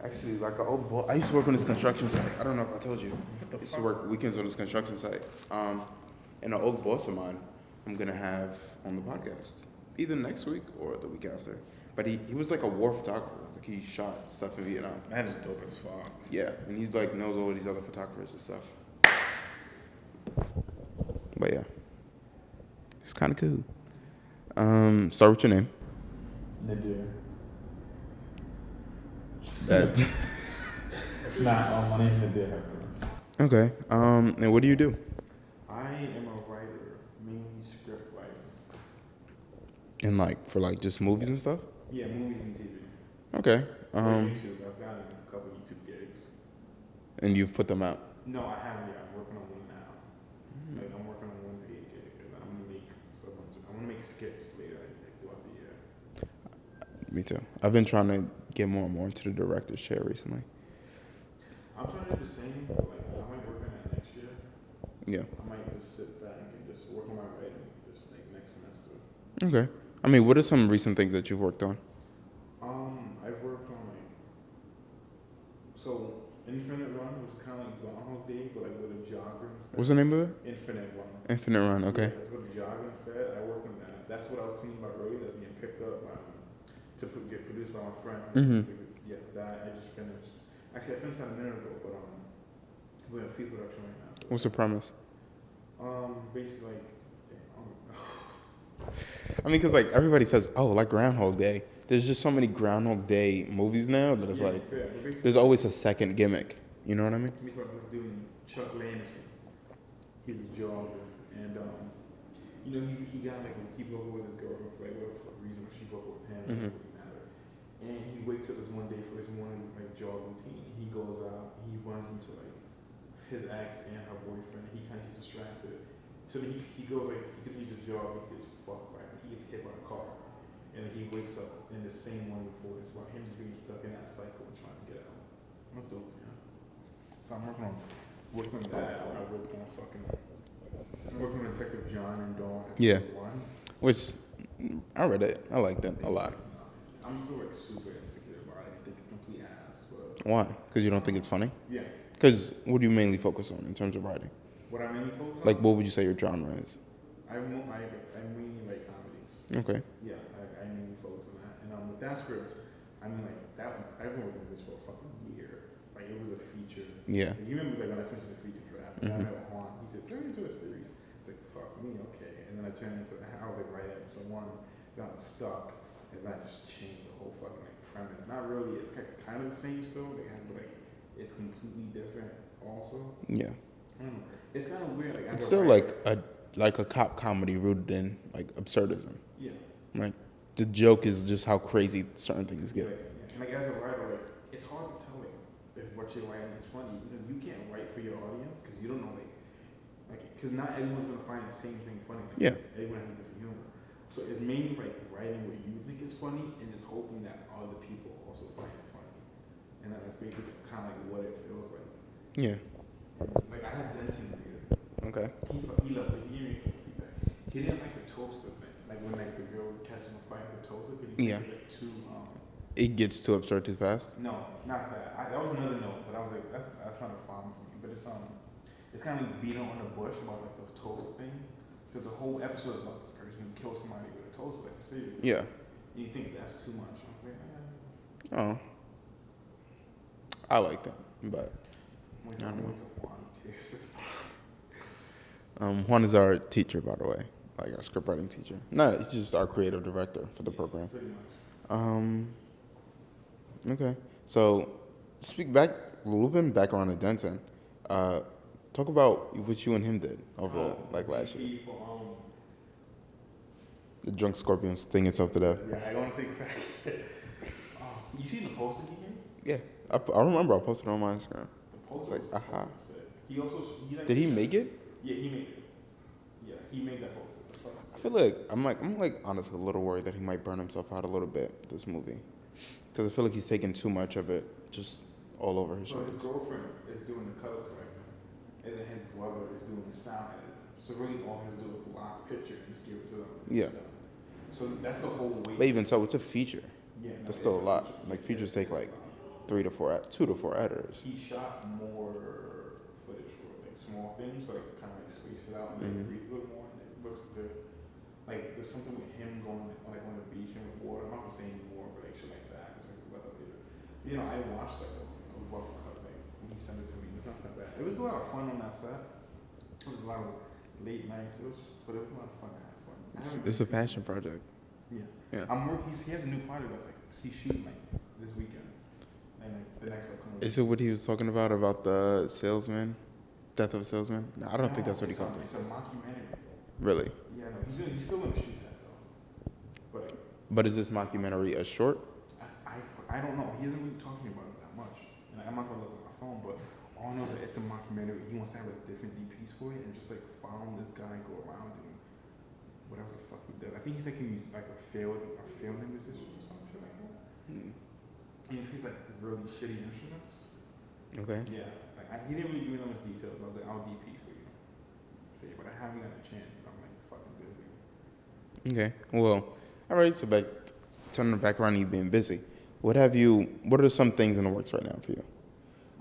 Actually, like an old boy. I used to work on this construction site. I don't know if I told you. What the I used to fuck? work weekends on this construction site. And an old boss of mine, I'm gonna have on the podcast either next week or the week after. But he was like a war photographer. Like he shot stuff in Vietnam. That is dope as fuck. Yeah, and he's like knows all these other photographers and stuff. But yeah, it's kind of cool. Start with your name. Nadir. That's Nah, my name is Nadir Hepburn. okay. And what do you do? I am a writer, mainly script writer. And like for like just movies and stuff? Yeah, movies and TV. Okay. For YouTube, I've gotten a couple YouTube gigs. And you've put them out. No, I haven't yet. I'm working on one now. Like I'm working on one paid gig, and I'm gonna make I want to make skits later, like throughout the year. Me too. I've been trying to get more and more into the director's chair recently. I'm trying to do the same, but like I might work on that next year. Yeah. I might just sit back and just work on my writing, just like next semester. Okay. I mean, what are some recent things that you've worked on? I've worked on like Infinite Run, which is kind of like Groundhog Day, but like with a jogger instead. What's the name of it? Infinite Run. Infinite Run. Okay. Yeah, it's with a jogger instead. I worked on that. That's what I was telling you about earlier. That's getting picked up get produced by my friend. Mhm. Yeah, that I just finished. Actually, I finished that a minute ago, but we're in pre-production right now. What's the premise? Basically like. I mean, cause like everybody says, oh, like Groundhog Day. There's just so many Groundhog Day movies now that it's Yeah, like fair, but there's always a second gimmick. You know what I mean? He's about this dude named Chuck Landerson. He's a jogger, and you know he got like he broke up with his girlfriend for like whatever reason she broke up with him. Mhm. It doesn't matter. And he wakes up this one day for his morning like jog routine. He goes out, he runs into like his ex and her boyfriend. He kind of gets distracted, so then he goes like because he just jogs, he gets fucked by he gets hit by a car, and then he wakes up in the same one before. It's about him just being stuck in that cycle and trying to get out. That's dope, you know. So I'm working on that. I'm working on Detective John and Dawn. Yeah. One. Which I read it. I liked it a lot. I'm still like super insecure about it. I think it's complete ass, but Why? Because you don't think it's funny? yeah. Because what do you mainly focus on in terms of writing? What I mainly focus on? Like, what would you say your genre is? I mainly like comedies. Okay. Yeah, I mainly focus on that. And with that script, I mean like that one, I've been working on this for a fucking year. Like it was a feature. Yeah. Like, you remember like when I sent you the feature draft? And I met Juan. He said turn it into a series. It's like fuck me, okay. And then I turned it into I was like right at episode 1, got stuck, and then I just changed the whole fucking like premise. Not really. It's kind of the same still. But like it's completely different also. Yeah. I don't know. It's kind of weird. Like It's still like a cop comedy rooted in like absurdism. yeah. Like the joke is just how crazy certain things get. And like as a writer, like it's hard to tell like if what you're writing is funny because you can't write for your audience because you don't know like because not everyone's gonna find the same thing funny. Like, Yeah. everyone has a different humor. So it's mainly like writing what you think is funny and just hoping that other people also find it funny. And that's basically kind of like what it feels like. Yeah. And, like I had Denton here. Okay. He loved it. He gave me feedback. He didn't like the toaster thing. Like when like the girl would catch him a fight with the toaster because he Yeah. like too It gets too absurd too fast. No, not that. That was another note, but I was like, that's not a problem for me. But it's kind of like beating on the bush about like the toast thing, because the whole episode is about this person who kills somebody with a toaster, like seriously. Yeah. And he thinks that's too much. I was like, Oh. I like that, but I'm I don't know. going to Juan too. Juan is our teacher, by the way, like our scriptwriting teacher. No, he's just our creative director for the program. Pretty much. Okay. So, speak back a little bit back around to Denton. Talk about what you and him did over like last year. The drunk scorpion sting itself to death. Yeah, I want to say crack. You seen the poster he made? Yeah, I remember I posted it on my Instagram. The poster It's like, was aha. fucking sick. He also like, Did he make it? Yeah, he made it. Yeah, he made that poster. That's fucking I sick. feel like I'm honestly a little worried that he might burn himself out a little bit this movie, because I feel like he's taking too much of it just all over his So his shoulders. girlfriend is doing the color correcting, and then his brother is doing the sound editing. So really, all he has to do is lock the picture and just give it to them. Yeah. So that's a whole weight. But even so, it's a feature. Yeah, no, That's still a it's lot. feature. Like features take like 2 to 4 editors. He shot more footage for like small things, so like kind of like space it out and like breathe a little more, and it looks good. Like there's something with him going like on the beach and with water. I'm not gonna say anymore, but like shit like that. Cause like the weather later. You know, I watched like a rough cut like when he sent it to me. It was not that bad. It was a lot of fun on that set. It was a lot of late nights. But it was a lot of fun. I had fun. It's a passion project. Yeah. Yeah. He has a new project that's like he's shooting like this weekend, and like the next upcoming. Is it what he was talking about the salesman, death of a salesman? No, I don't think that's what he called it. It's a mockumentary. Really? Yeah, no, he's still gonna shoot that though. But is this mockumentary a short? I don't know. He hasn't really talked to me about it that much, and I'm not gonna look at my phone. But all I know is that it's a mockumentary. He wants to have like different DPs for it, and just like follow this guy go around and whatever the fuck he does. I think he's thinking he's like a failed musician or some shit like that. And he's like really shitty instruments. Okay. Yeah, like he didn't really give me that much details. But I was like, I'll DP for you. So yeah, but I haven't got a chance. I'm like fucking busy. Okay. Well, all right. So turning back around, you being busy. What are some things in the works right now for you?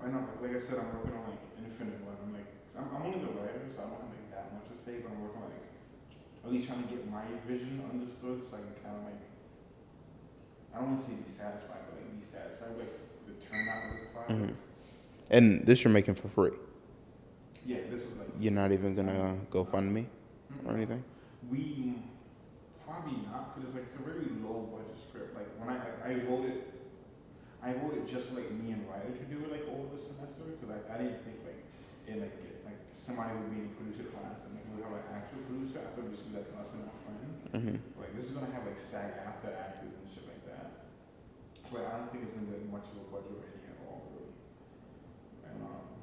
Right now, like I said, I'm working on like Infinite One. I'm only the writer, so I don't have like that much to say. But I'm working on like at least trying to get my vision understood, so I can kind of like I don't want to say be satisfied, but like be satisfied with like, the turnout of this project. And this you're making for free. Yeah, this is like You're not even gonna GoFundMe or anything. We probably not, because it's a very low budget script. Like when I wrote it just for like me and Ryder to do it like over the semester, because I didn't think like it like somebody would be in a producer class and like we would have an actual producer. I thought it would just be like us and our friends. Like this is gonna have like SAG after actors and shit like that. But I don't think it's gonna be like much of a budget or any at all really.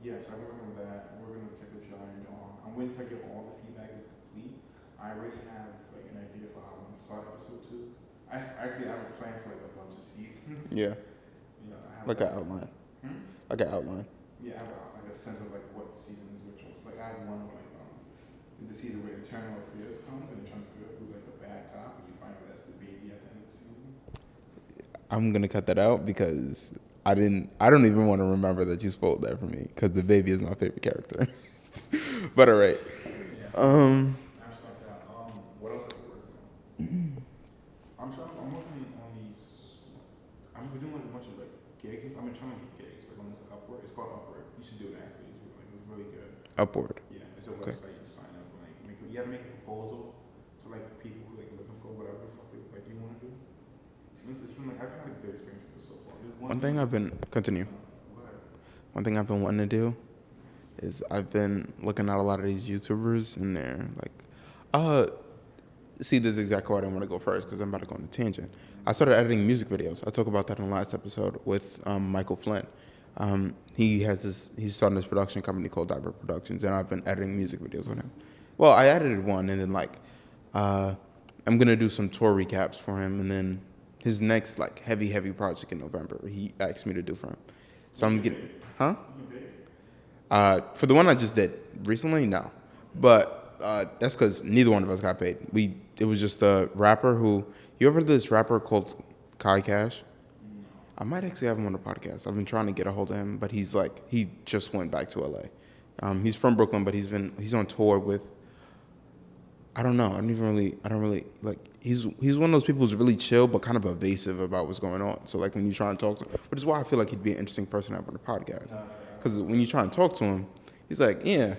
And so I'm working with that. We're gonna take a giant I'm waiting till I get all the feedback is complete. I already have like an idea for how I'm gonna start episode 2. I actually have a plan for like a bunch of seasons. Yeah. You know, I have Like an outline. Like an outline. Yeah, I have like a sense of like what season is which ones. Like I have one where like the season where Internal Affairs comes and you're trying to figure out who's like a bad cop and you find out that's the baby at the end of the season. I'm gonna cut that out because I don't even want to remember that you spoiled that for me because the baby is my favorite character. But all right. Yeah. What else is working on? I'm working on these. I'm doing like a bunch of like gigs. I've been trying to get gigs. Like on this Upwork. It's called Upwork. You should do it actually. It's really good. Upward. Yeah, it's a website. You sign up and like you have to make a proposal to like people who like looking for whatever the fuck like you want to do. It's been like I've had a good experience with this so far. One thing I've been wanting to do is I've been looking at a lot of these YouTubers and they're like, see, this is exactly why I didn't want to go first because I'm about to go on a tangent. I started editing music videos. I talked about that in the last episode with Michael Flynn. He's starting this production company called Diver Productions, and I've been editing music videos with him. Well, I edited one, and then I'm gonna do some tour recaps for him, and then his next heavy project in November, he asked me to do for him. So I'm getting, for the one I just did recently, no, but that's because neither one of us got paid. It was just a rapper who. You ever heard of this rapper called Kai Cash? I might actually have him on the podcast. I've been trying to get a hold of him, but he just went back to LA. He's from Brooklyn, but he's on tour with. I don't know. I don't really He's one of those people who's really chill, but kind of evasive about what's going on. So when you try and talk to him, which is why I feel like he'd be an interesting person to have on the podcast. Because when you try and talk to him, he's like, yeah.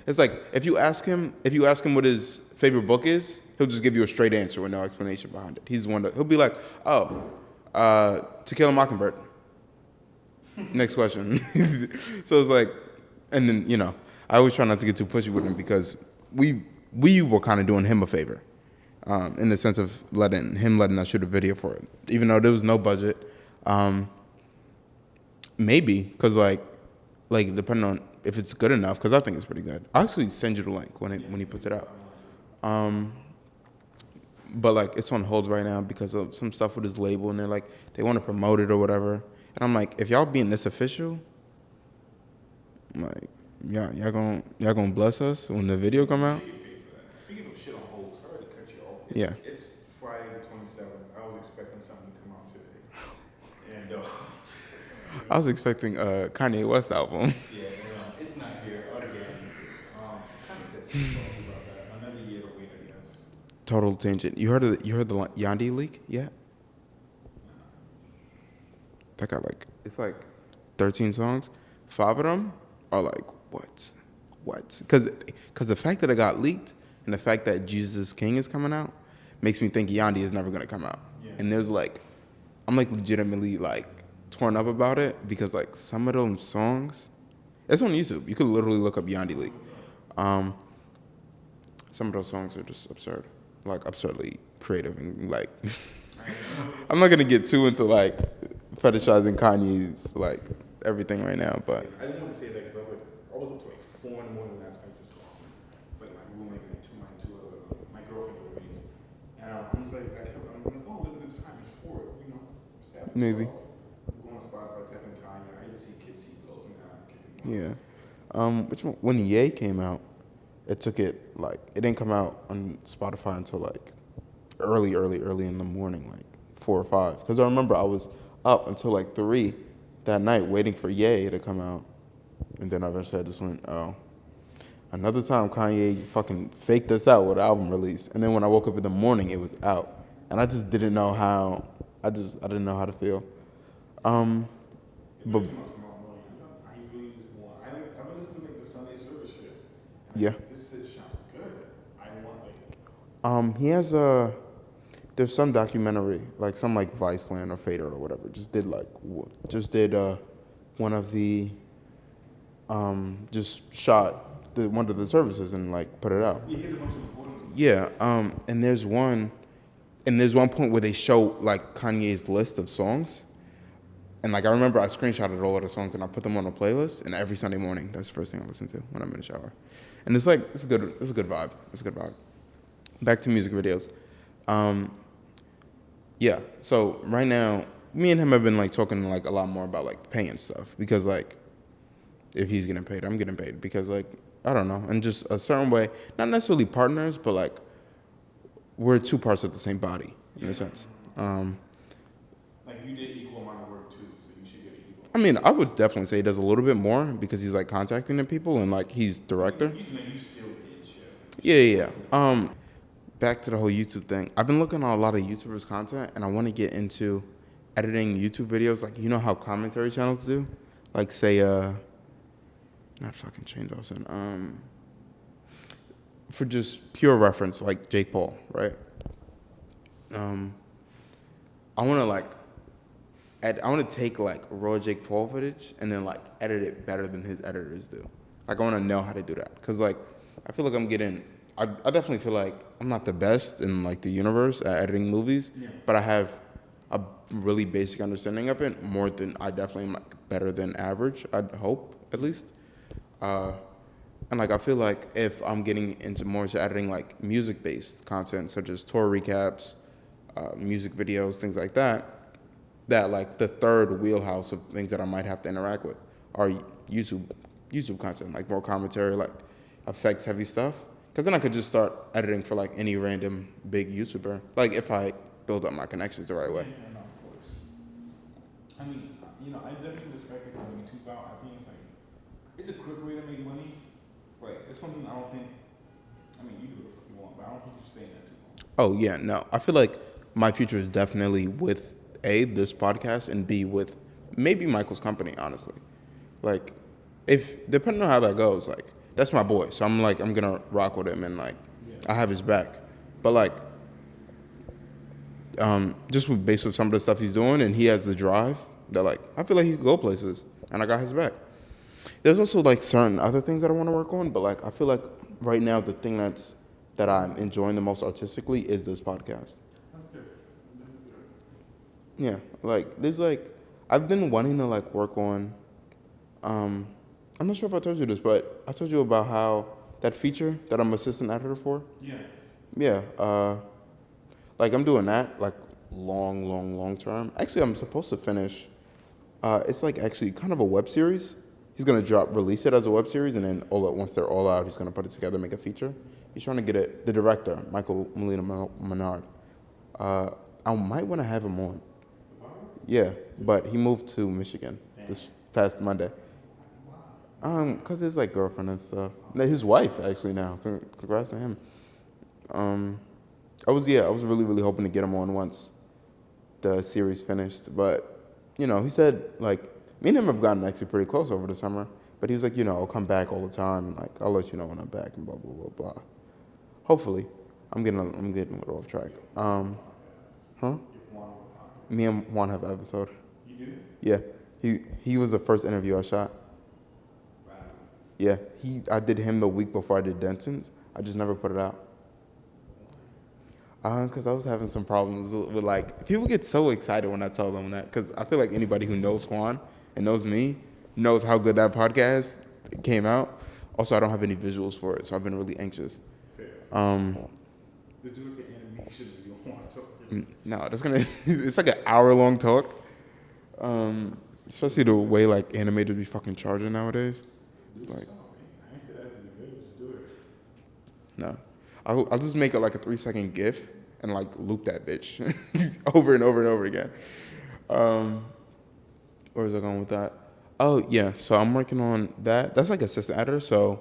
It's like if you ask him what his favorite book is, he'll just give you a straight answer with no explanation behind it. He'll be like, To Kill a Mockingbird. Next question. So it's like, and then I always try not to get too pushy with him because we were kind of doing him a favor, in the sense of letting us shoot a video for it, even though there was no budget. Maybe because depending on if it's good enough, because I think it's pretty good. I'll actually send you the link when he puts it out. But it's on hold right now because of some stuff with his label, and they want to promote it or whatever. And I'm like, if y'all being this official, I'm like, y'all gonna bless us when the video come out. Speaking of shit on hold, sorry to cut you off. Yeah. It's Friday the 27th. I was expecting something to come out today, and I was expecting a Kanye West album. Yeah, it's not here again. Kind of just salty about that. Another year to wait, I guess. Total tangent. You heard the Yandi leak? Yeah. That got it's like 13 songs. 5 of them are like what? Because the fact that it got leaked and the fact that Jesus is King is coming out makes me think Yandi is never gonna come out. Yeah. And there's I'm legitimately torn up about it because some of those songs, it's on YouTube. You could literally look up Yandi leak. Some of those songs are just absurd, absurdly creative and I'm not gonna get too into fetishizing Kanye's everything right now, but I didn't want to say that because I was up to 4 in the morning last night just talking. It's like my roommate and my girlfriend roommates. And I'm like, oh, look at the time, it's 4, just after maybe. 12. Go on Spotify, type in Kanye. I just see Kids See Blows and Yeah. Which one? When Ye came out, it took it it didn't come out on Spotify until early in the morning, 4 or 5. Because I remember I was up until 3 that night waiting for Ye to come out, and then eventually I just went, oh, another time Kanye fucking faked us out with an album release, and then when I woke up in the morning, it was out, and I just didn't know how. I didn't know how to feel. But I really just want. I've been listening to the Sunday service shit. yeah. This shit sounds good. I want He has there's some documentary, some Viceland or Fader or whatever, just did one of the just shot one of the services and put it out. Yeah, here's a bunch of recordings. Yeah, and there's one point where they show Kanye's list of songs, and I remember I screenshotted all of the songs and I put them on a playlist, and every Sunday morning that's the first thing I listen to when I'm in the shower, and it's a good vibe. It's a good vibe. Back to music videos. Yeah, so right now, me and him have been talking a lot more about paying stuff because if he's getting paid, I'm getting paid because I don't know, and just a certain way, not necessarily partners, but we're 2 parts of the same body in a sense. You did equal amount of work too, so you should get an equal. I mean, I would definitely say he does a little bit more because he's contacting the people and he's director. You still did shit. Yeah. Back to the whole YouTube thing. I've been looking at a lot of YouTubers' content, and I want to get into editing YouTube videos. How commentary channels do? Say, not fucking Shane Dawson. For just pure reference, Jake Paul, right? I want to take raw Jake Paul footage and then edit it better than his editors do. I want to know how to do that because I feel I'm getting. I definitely feel I'm not the best in the universe at editing movies, but I have a really basic understanding of it, more than I definitely am better than average. I'd hope at least, and I feel if I'm getting into more into editing music-based content such as tour recaps, music videos, things like that, that the third wheelhouse of things that I might have to interact with are YouTube content, more commentary, effects heavy stuff. Because then I could just start editing for any random big YouTuber, if I build up my connections the right way. Yeah, no, of course. I mean, I definitely respect it on YouTube out. I think it's a quick way to make money, but it's something I don't think. I mean, you do it if you want, but I don't think you stay in that too long. Oh yeah, no. I feel my future is definitely with A, this podcast, and B, with maybe Michael's company. Honestly, if depending on how that goes, that's my boy, so I'm gonna rock with him and I have his back. But just based on some of the stuff he's doing, and he has the drive that I feel he could go places, and I got his back. There's also certain other things that I want to work on, but I feel right now the thing that I'm enjoying the most artistically is this podcast. That's good. Yeah, there's I've been wanting to work on. I'm not sure if I told you this, but I told you about how that feature that I'm assistant editor for. Yeah. Yeah. I'm doing that long term. Actually, I'm supposed to finish. It's actually kind of a web series. He's gonna release it as a web series, and then once they're all out, he's gonna put it together, make a feature. He's trying to get it. The director, Michael Molina Menard. I might want to have him on. Yeah, but he moved to Michigan. Damn. this past Monday. Cause his like girlfriend and stuff. No, his wife actually now. Congrats to him. I was really really hoping to get him on once the series finished, but he said like me and him have gotten actually pretty close over the summer. But he was like, I'll come back all the time. Like I'll let you know when I'm back and blah blah blah blah. Hopefully, I'm getting a little off track. Me and Juan have an episode. You do? Yeah, he was the first interview I shot. Wow. Yeah, I did him the week before I did Denton's. I just never put it out. Because I was having some problems with like, people get so excited when I tell them that, because I feel like anybody who knows Juan and knows me knows how good that podcast came out. Also, I don't have any visuals for it, so I've been really anxious. Fair. Did you look at animation if you don't want to? No, it's like an hour-long talk. Especially the way like animators be fucking charging nowadays. It's like, I ain't say that would be good, just do it. no. I'll just make it like a 3-second GIF and like loop that bitch over and over and over again. Where was I going with that? Oh yeah, so I'm working on that. That's like assistant editor. So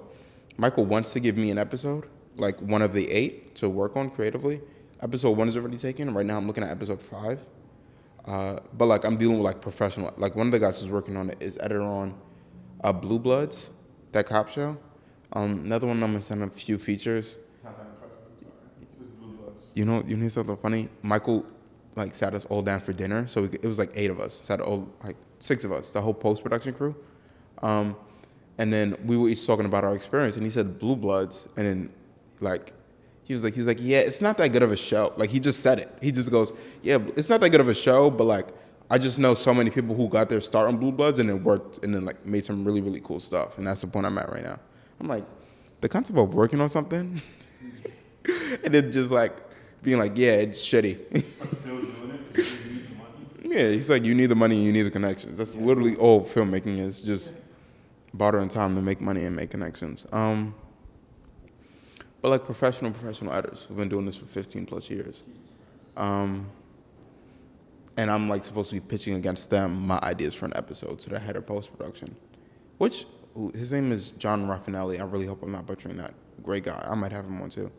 Michael wants to give me an episode, like one of the 8 to work on creatively. Episode 1 is already taken. Right now I'm looking at episode 5. But like I'm dealing with like professional. Like one of the guys who's working on it is editor on Blue Bloods, that cop show. Another one I'm gonna send a few features. It's not that impressive. It's just Blue Bloods. You know something funny? Michael like sat us all down for dinner, so it was like 8 of us. Sat all like 6 of us, the whole post production crew. And then we were each talking about our experience, and he said Blue Bloods, and then like he was like, yeah, it's not that good of a show. Like he just said it. He just goes, yeah, it's not that good of a show, but like I just know so many people who got their start on Blue Bloods and then worked and then like made some really really cool stuff, and that's the point I'm at right now. I'm like, the concept of working on something and then just like being like, yeah, it's shitty. I'm still doing it because you need the money. Yeah, he's like, you need the money and you need the connections. That's literally all filmmaking is, just bartering time to make money and make connections. But like professional editors who've been doing this for 15 plus years. And I'm like supposed to be pitching against them my ideas for an episode to the head of post-production, which his name is John Raffinelli. I really hope I'm not butchering that. Great guy. I might have him on too.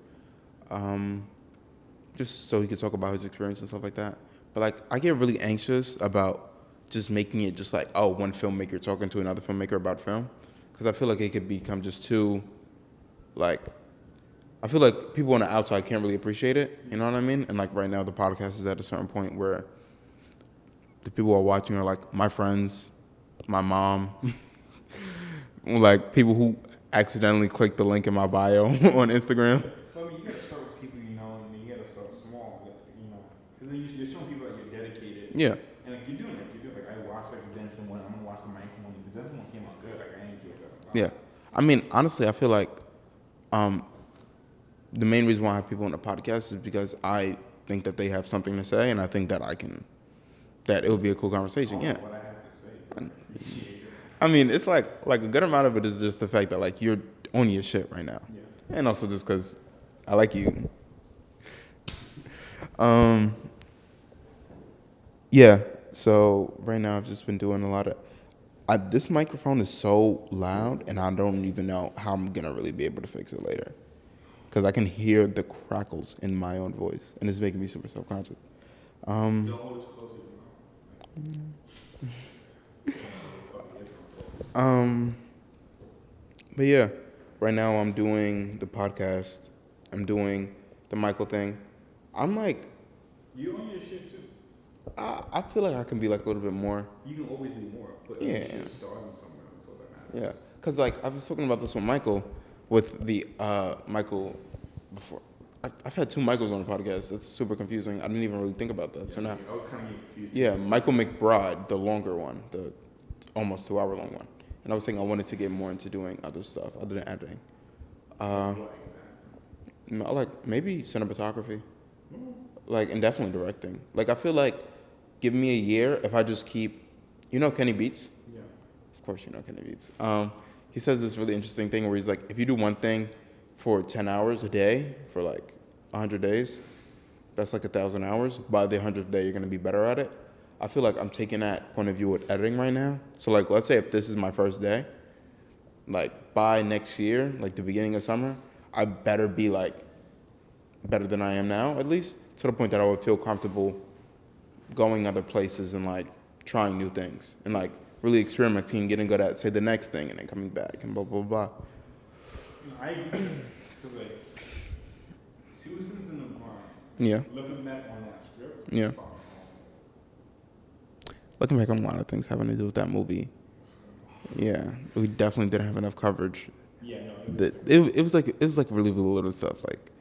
Just so he could talk about his experience and stuff like that. But like I get really anxious about just making it just like, oh, one filmmaker talking to another filmmaker about film. Because I feel like it could become just too, like, I feel like people on the outside can't really appreciate it. You know what I mean? And like right now the podcast is at a certain point where the people who are watching are like my friends, my mom, like people who accidentally clicked the link in my bio on Instagram. Well, I mean, you gotta start with people you know, and then you gotta start small, because then you're showing people that you're dedicated. Yeah. And like you're doing like I watched like the Denton one, I'm gonna watch the Mike one. The Denton one came out good. Like I enjoyed that. Yeah. I mean, honestly, I feel like the main reason why I have people on the podcast is because I think that they have something to say, and I think that that it would be a cool conversation. Yeah. What I have to say. I appreciate it. I mean, it's like a good amount of it is just the fact that like you're on your shit right now, Yeah. and also just because I like you. Yeah. So right now I've just been doing a lot of. This microphone is so loud, and I don't even know how I'm gonna really be able to fix it later, because I can hear the crackles in my own voice, and it's making me super self-conscious. Don't hold it close to your mouth. But yeah, right now I'm doing the podcast. I'm doing the Michael thing. I'm like, You own your shit too. I feel like I can be like a little bit more. You can always be more, but Yeah. you should start somewhere. That's what that matters. Yeah, because like I was talking about this with Michael, with the Michael before. I've had 2 Michaels on the podcast. It's super confusing. I didn't even really think about that. So now, I was kind of confused. yeah, Michael McBride, the longer one, the almost 2-hour long one. And I was saying I wanted to get more into doing other stuff other than editing. What exactly? Like maybe cinematography, like, and definitely directing. Like I feel like, give me a year if I just keep, Kenny Beats. Yeah. Of course you know Kenny Beats. He says this really interesting thing where he's like, if you do one thing for 10 hours a day for like 100 days, that's like 1,000 hours. By the 100th day, you're gonna be better at it. I feel like I'm taking that point of view with editing right now. So like, let's say if this is my first day, like by next year, like the beginning of summer, I better be like better than I am now, at least to the point that I would feel comfortable going other places and like trying new things and like really experimenting, getting good at say the next thing, and then coming back and blah blah blah. I because like Susan's in the grind. Yeah. Looking back on that script. Yeah. Looking back on a lot of things having to do with that movie. Yeah, we definitely didn't have enough coverage. Yeah, no. It was like really little stuff like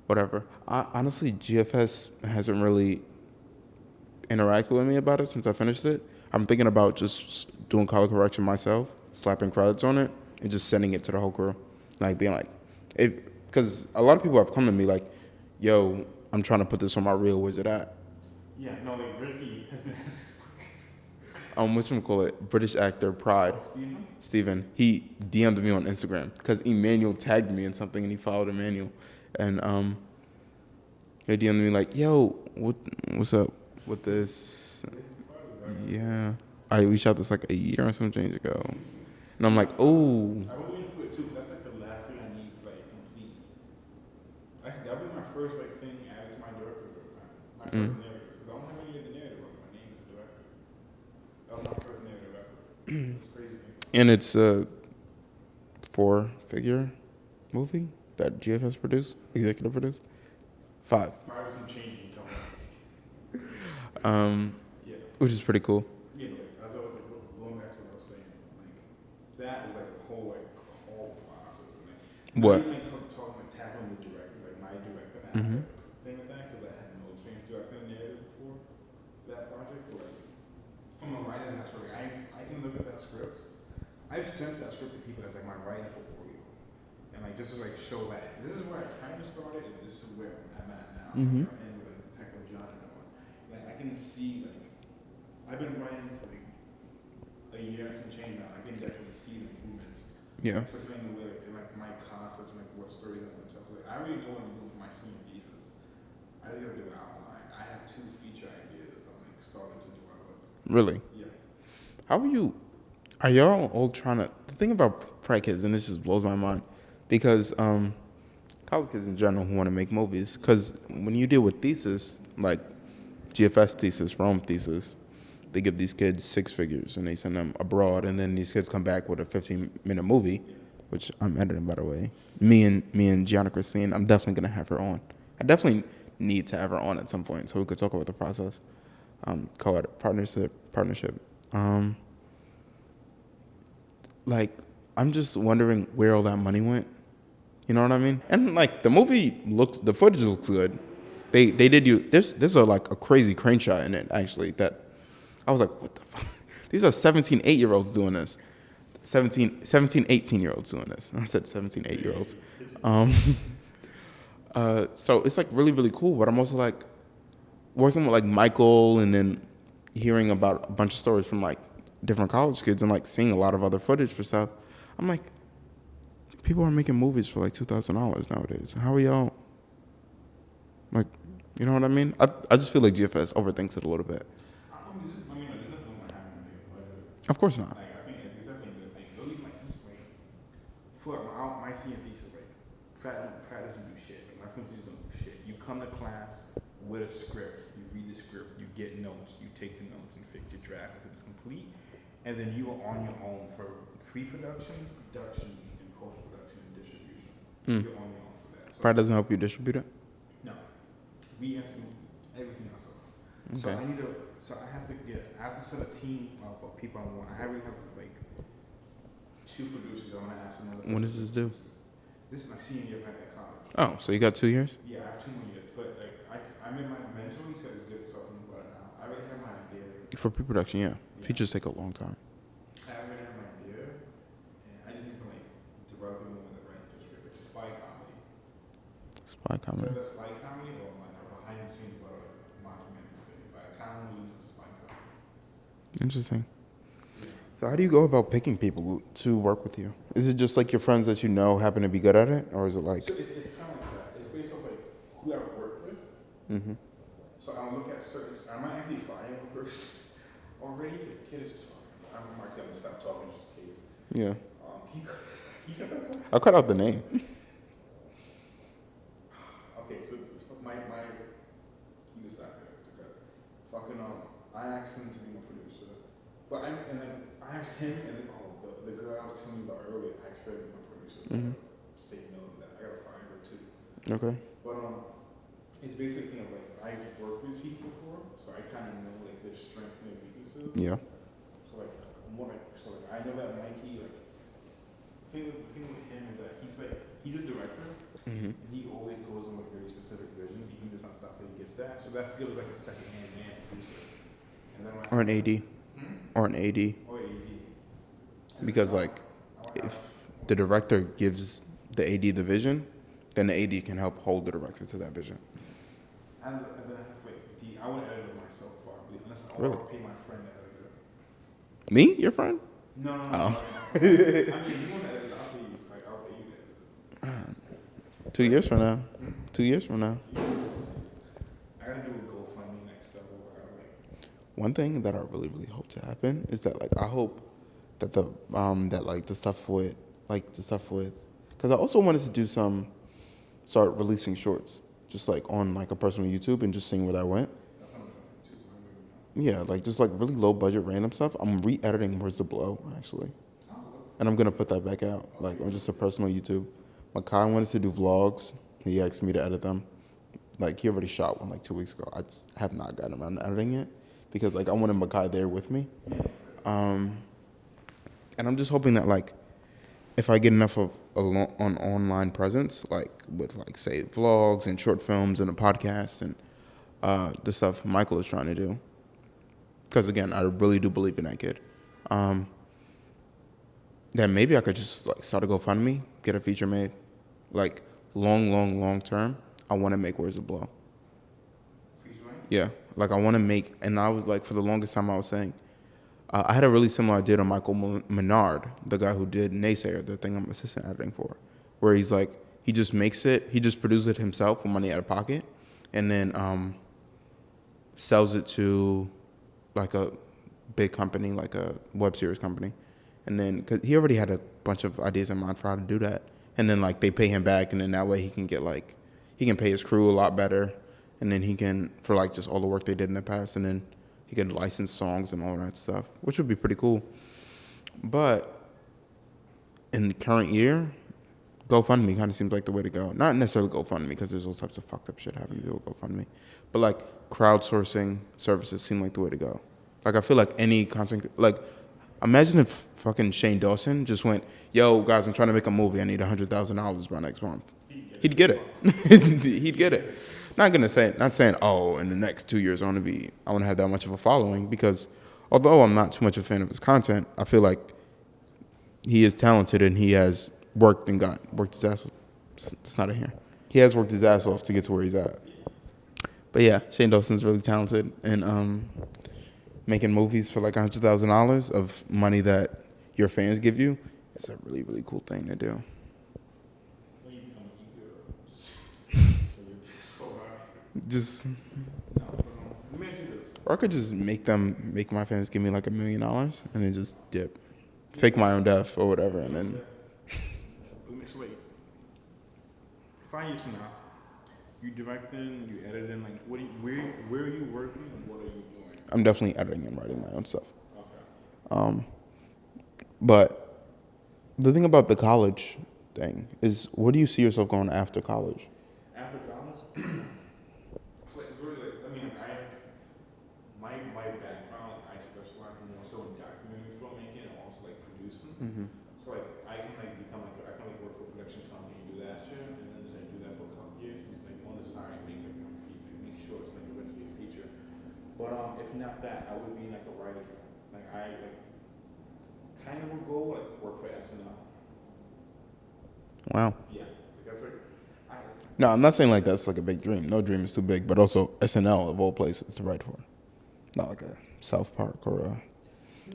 whatever. Honestly, GFS hasn't really interacted with me about it since I finished it. I'm thinking about just doing color correction myself, slapping credits on it, and just sending it to the whole crew, like being like, because a lot of people have come to me like, "Yo, I'm trying to put this on my reel. Where's it at?" Yeah, no, like Ricky has been asking. Whatchamacallit, British actor Pride. Oh, Steven, he DM'd me on Instagram because Emmanuel tagged me in something and he followed Emmanuel. And he DM'd me like, yo, what's up with this? Yeah. We shot this like a year or some change ago. And I'm like, oh. I was waiting for it too, because that's like the last thing I need to like complete. Actually, that would be my first like thing added to my director. My first narrative. Because I don't have any other narrative on my name as a director. That was my first narrative ever. It's crazy. And it's a 4-figure movie that GFS produced, executive produced. 5. 5 is some changing coming. Yeah. Which is pretty cool. Yeah, but as I was like going back to what I was saying, like that was like a whole process. And like, What? Not even like talking like tackling the director, like my director aspect thing with that, because I had no experience directing a narrative before that project. But like from a writing aspect, I can look at that script. I've sent that script to people as like my writing portfolio, and like just to like show that this is where I kind of started, and this is where I'm at now. And with like Detective John and all, like I can see like I've been writing for like a year and some change now. I can definitely see the improvements. Yeah. Especially in the way like, in like my concepts and like what stories I'm gonna tell. Like I already know what I'm doing for my senior thesis. I just gotta do an outline. I have 2 feature ideas I'm like starting to develop. Really? Yeah. How are y'all all trying to, the thing about Pride kids, and this just blows my mind, because college kids in general who want to make movies, because when you deal with thesis, like GFS thesis, Rome thesis, they give these kids 6 figures and they send them abroad, and then these kids come back with a 15-minute movie, which I'm editing, by the way. Me and Gianna Christine, I'm definitely gonna have her on. I definitely need to have her on at some point so we could talk about the process. Co-edit partnership. Like, I'm just wondering where all that money went. You know what I mean? And like the footage looks good. They did there's a like a crazy crane shot in it actually that I was like, what the fuck? These are 17 8-year-olds doing this. 17 18-year-olds doing this. I said 17 8-year-olds. So it's like really, really cool, but I'm also like working with like Michael and then hearing about a bunch of stories from like different college kids and like seeing a lot of other footage for stuff. I'm like, people are making movies for like $2,000 nowadays. How are y'all? Like, you know what I mean? I just feel like GFS overthinks it a little bit. I mean, there's nothing wrong with having a big budget. Of course not. Like, I think it's definitely a good thing. At least like for my senior thesis, like Pratt doesn't do shit. Like, my film thesis don't do shit. You come to class with a script, you read the script, you get notes, you take the notes and fix your draft if it's complete, and then you are on your own for pre-production, production, and post-production and distribution. You're on your own for that. So Pride doesn't help you distribute it? no, we have to do everything ourselves. Okay. So I have to set a team of people I want. I already have like 2 producers I want to ask another. When does this due? This is my senior year at college. Oh, so you got 2 years? Yeah, I have 2 more years, but like I'm in my mentor. He said it's good stuff about it now. I already have my idea. For pre-production, yeah. Features take a long time. I already have my idea, and I just need to like develop it more with the right script. It's a spy comedy. Spy So comedy. it's a spy comedy or like a behind the scenes about like documentary thing. But I kind of want to lose the spy comedy. Interesting. So how do you go about picking people to work with you? Is it just like your friends that you know happen to be good at it? Or is it like... So it's kind of like that. It's based off like who I've worked with. Mm-hmm. So I'll look at certain. I might actually find a first already, because the kid is just fucking. I'm Mark, I'm gonna stop talking just in case. Yeah. Can you cut this? Can you cut that? I'll cut out the name. Okay, so it's my you can stop there to cut. Fucking I asked him to be my producer, but and then I asked him, and then the girl I was telling you about earlier, I expected my producer to say no to that. I gotta fire her too. Okay. But it's basically a thing of like I've worked with people before, so I kind of know like their strengths and their weaknesses. Yeah. So like I know that Mikey like the thing with him is that he's a director. Mm-hmm. And he always goes in with a very specific vision. He does not stop till he gets that. So that's good as like a second-hand man producer. And then Or an AD. Or an AD. Or AD. Because like, if the director gives the AD the vision, then the AD can help hold the director to that vision. And then I have I want to edit it myself probably, unless I Really? want to pay my friend to edit it. Me? Your friend? No. Oh. I mean, you want to edit it? I'll pay you to edit it. 2 years from now. 2 years from now. I gotta do a GoFundMe next level. One thing that I really, really hope to happen is that like I hope that the stuff with because I also wanted to do start releasing shorts just like on like a personal YouTube and just seeing where that went. That's not what I'm trying to do. Yeah, like just like really low budget random stuff. I'm re-editing Where's the Blow actually, and I'm gonna put that back out like on just a personal YouTube. Makai wanted to do vlogs. He asked me to edit them. Like he already shot one like 2 weeks ago. I just have not gotten around to editing it because like I wanted Makai there with me. And I'm just hoping that like if I get enough of an online presence, like with like say vlogs and short films and a podcast and the stuff Michael is trying to do, because again I really do believe in that kid. Then maybe I could just like start a GoFundMe, get a feature made, like long term. I want to make Where's the Blow. Feature made? Yeah, like I want to make, and I was like for the longest time I was saying, I had a really similar idea to Michael Menard, the guy who did Naysayer, the thing I'm assistant editing for, where he's like he just makes it, he just produces it himself with money out of pocket, and then sells it to like a big company, like a web series company. And then, because he already had a bunch of ideas in mind for how to do that. And then, like, they pay him back, and then that way he can get, like, he can pay his crew a lot better. And then he can, for, like, just all the work they did in the past. And then he can license songs and all that stuff, which would be pretty cool. But in the current year, GoFundMe kind of seems like the way to go. Not necessarily GoFundMe, because there's all types of fucked up shit having to do with GoFundMe. But, like, crowdsourcing services seem like the way to go. Like, I feel like any content, like, imagine if fucking Shane Dawson just went, yo, guys, I'm trying to make a movie. I need $100,000 by next month. He'd get it. He'd get it. Not saying, oh, in the next 2 years I want to have that much of a following, because although I'm not too much of a fan of his content, I feel like he is talented and he has worked his ass off. It's not in here. He has worked his ass off to get to where he's at. But yeah, Shane Dawson's really talented and making movies for like $100,000 of money that your fans give you is a really, really cool thing to do. When you become an e-girl, so you're so high. Just, No, but let me ask you this. or I could just make my fans give me like $1 million and then just dip, fake my own death or whatever, and then. So wait, 5 years from now, you directing, you editing, like where are you working and what are you doing? I'm definitely editing and writing my own stuff. Okay. But the thing about the college thing is, where do you see yourself going after college? After college, like really, like I mean, my background, I specialize more so in documentary filmmaking and also like producing. Mm-hmm. So like I can like become like I can like work for a production company and do that shit, and then just like do that for a couple years, and just like on the side make like my feature, make sure it's like eventually a feature. But if not that, I would be like a writer. Like I like kind of would go like work for SNL. Wow. Yeah, because like No, I'm not saying like that's like a big dream. No dream is too big, but also SNL of all places to write for. Not like a South Park or a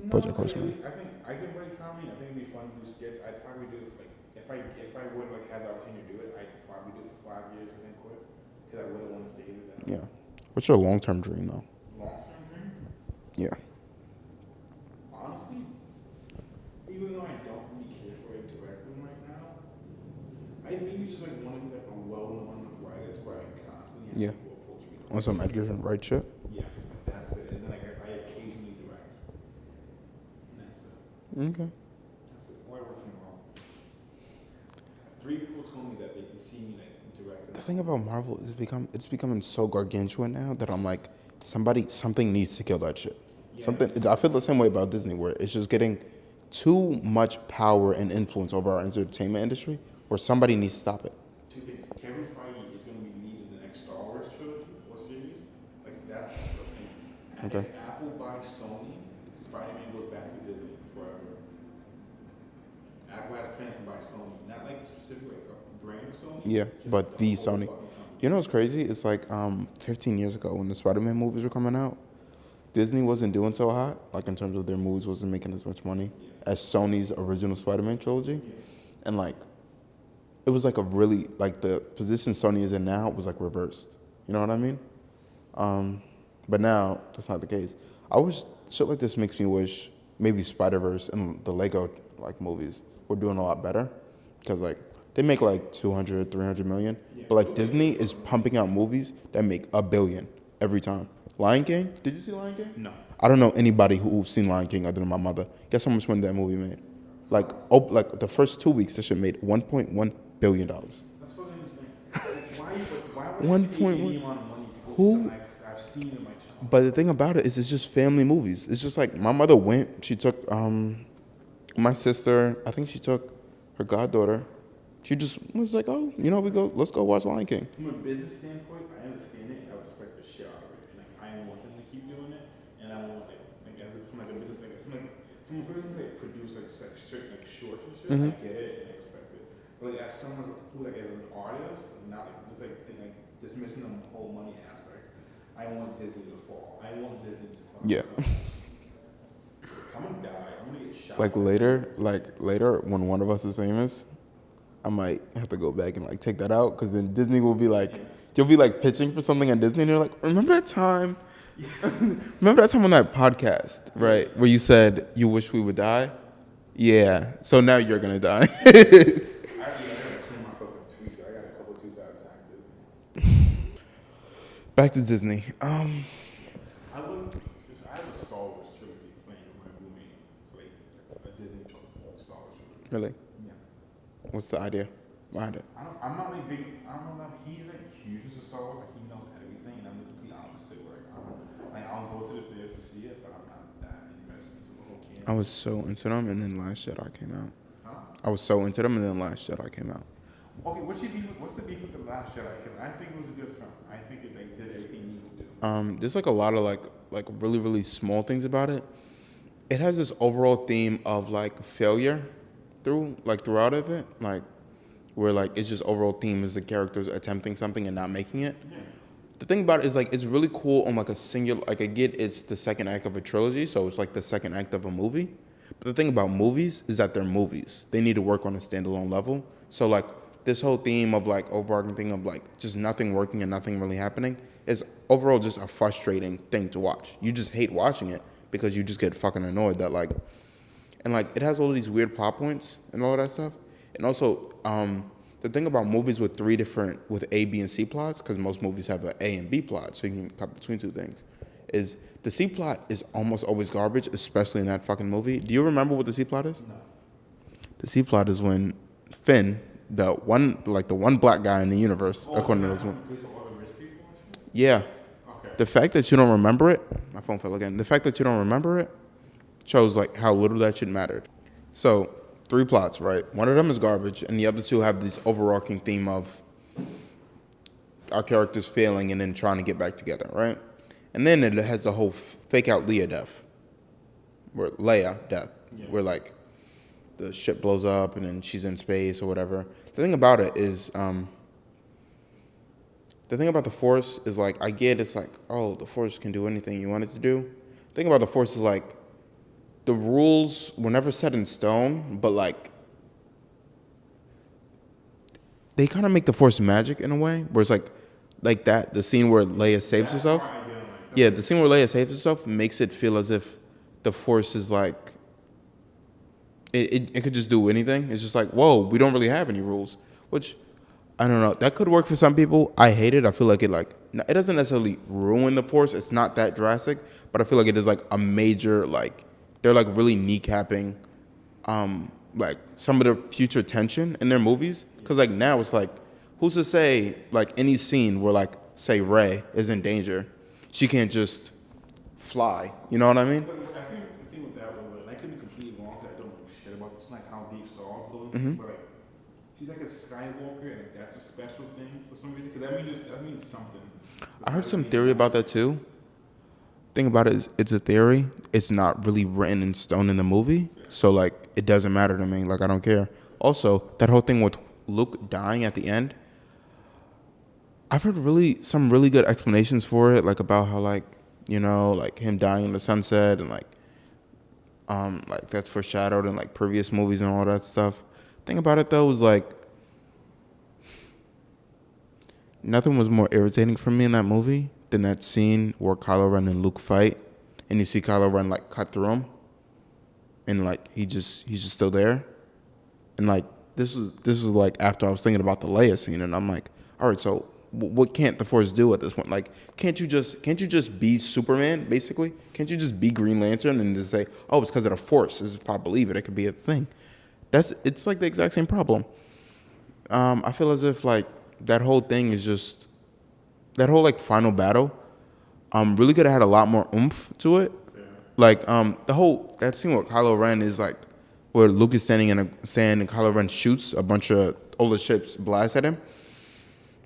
BoJack Horseman. I think I can write comedy. I think it'd be fun to do skits. I'd probably do it like if I would like have the opportunity to do it, I'd probably do it for 5 years and then quit because I wouldn't want to stay with that. Yeah. What's your long-term dream though? Long-term dream? Yeah. Honestly, even though I don't really care for a director right now, I maybe just like want to be like a well-known writer to where I constantly have Yeah. people approach me. On some Edgar Wright shit. Yeah, that's it. And then I occasionally direct. And that's it. Okay. That's it. Or I work from home. 3 people told me that they can see me like directing. The thing about Marvel is it's becoming so gargantuan now that I'm like, something needs to kill that shit. Yeah. Something. I feel the same way about Disney, where it's just getting too much power and influence over our entertainment industry, where somebody needs to stop it. 2 things. Kevin Feige is going to be leading the next Star Wars trilogy or series. Like that's the thing. Okay. If Apple buys Sony, Spider-Man goes back to Disney forever. Apple has plans to buy Sony, not like specifically like a brand of Sony. Yeah, just but the whole Sony. fucking company. You know what's crazy? It's like 15 years ago when the Spider-Man movies were coming out, Disney wasn't doing so hot, like in terms of their movies wasn't making as much money as Sony's original Spider-Man trilogy. Yeah. And like, it was like a really, like the position Sony is in now was like reversed. You know what I mean? But now, that's not the case. I wish, shit like this makes me wish maybe Spider-Verse and the Lego like movies were doing a lot better. Because like, they make like 200, 300 million. But like Disney is pumping out movies that make $1 billion every time. Lion King? Did you see Lion King? No. I don't know anybody who's seen Lion King other than my mother. Guess how much money that movie made? Like the first 2 weeks, this shit made $1.1 billion. That's fucking insane. Why would I 1.1 pay any amount of money to go Who? to something like this I've seen in my childhood? But the thing about it is, it's just family movies. It's just like my mother went. She took my sister. I think she took her goddaughter. She just was like, oh, let's go watch Lion King. From a business standpoint, I understand it. I respect the shit out of it. And like, I want them to keep doing it. And I want from a business, from a person who like produce like certain like shorts and shit, I get it and I respect it. But like as someone who like as an artist, not like just like dismissing the whole money aspect, I want Disney to fall. I want Disney to fall. Yeah. I'm gonna die. I'm gonna get shot. Like later, when one of us is famous, I might have to go back and like take that out, because then Disney will be like, you'll be like pitching for something on Disney, and you're like, remember that time? Remember that time on that podcast, right, where you said you wish we would die? Yeah. So now you're gonna die. I gotta clean my fucking tweets. I got a couple tweets out of time. Back to Disney. I have a Star Wars trilogy playing with my roommate for like a Disney Star Wars trilogy. Really? Yeah. What's the idea behind it? I'm not like big. I don't know that he's like huge into Star Wars. Like he knows everything, and I'm the complete opposite. Where I'll go to the theaters to see it, but I'm not that invested into the whole game. I was so into them, and then Last Jedi came out. Huh? I was so into them, and then Last Jedi came out. Okay, what's the beef with the Last Jedi? Because I think it was a good film. I think it like did everything it needed to do. There's like a lot of like really, really small things about it. It has this overall theme of like failure throughout of it, like where like it's just overall theme is the characters attempting something and not making it. Yeah. The thing about it is like it's really cool on like a singular, like I get it's the second act of a trilogy, so it's like the second act of a movie. But the thing about movies is that they're movies. They need to work on a standalone level. So like this whole theme of like overarching thing of like just nothing working and nothing really happening is overall just a frustrating thing to watch. You just hate watching it because you just get fucking annoyed that like, and like it has all these weird plot points and all of that stuff. And also, the thing about movies with with A, B, and C plots, because most movies have an A and B plot, so you can cut between two things, is the C plot is almost always garbage, especially in that fucking movie. Do you remember what the C plot is? No. The C plot is when Finn, the one black guy in the universe, according to those movies. Yeah. Okay. The fact that you don't remember it, my phone fell again. The fact that you don't remember it shows like how little that shit mattered. So 3 plots, right? One of them is garbage, and the other 2 have this overarching theme of our characters failing and then trying to get back together, right? And then it has the whole fake out Leia death, where like the ship blows up and then she's in space or whatever. The thing about it is, the thing about the Force is like, I get it's like, oh, the Force can do anything you want it to do. The thing about the Force is like, the rules were never set in stone, but like, they kind of make the Force magic in a way, where it's like that, the scene where Leia saves herself. Yeah, the scene where Leia saves herself makes it feel as if the Force is like it could just do anything. It's just like, whoa, we don't really have any rules, which I don't know. That could work for some people. I hate it. I feel like it doesn't necessarily ruin the Force. It's not that drastic, but I feel like it is like a major like they're like really kneecapping like some of the future tension in their movies. Cause like now it's like, who's to say like any scene where like say Rey is in danger, she can't just fly. You know what I mean? But I think the thing with that was, and I could be completely wrong because I don't know shit about this, like how deep Star Wars goes, but like she's like a Skywalker, and like that's a special thing for some reason. Because that means something. I heard some theory about that too. Thing about it is, it's a theory. It's not really written in stone in the movie, so like it doesn't matter to me. Like I don't care. Also, that whole thing with Luke dying at the end, I've heard some really good explanations for it, like about how like like him dying in the sunset and like that's foreshadowed in like previous movies and all that stuff. Thing about it though was like nothing was more irritating for me in that movie than that scene where Kylo Ren and Luke fight, and you see Kylo Ren like cut through him, and like he's just still there, and like this was like after I was thinking about the Leia scene, and I'm like, all right, so what can't the Force do at this point? Like, can't you just be Superman basically? Can't you just be Green Lantern and just say, oh, it's because of the Force? As if I believe it, it could be a thing. It's like the exact same problem. I feel as if like that whole thing is just that whole like final battle. Really could have had a lot more oomph to it. Yeah. Like that scene with Kylo Ren is like where Luke is standing in the sand and Kylo Ren shoots a bunch of all the ships blast at him,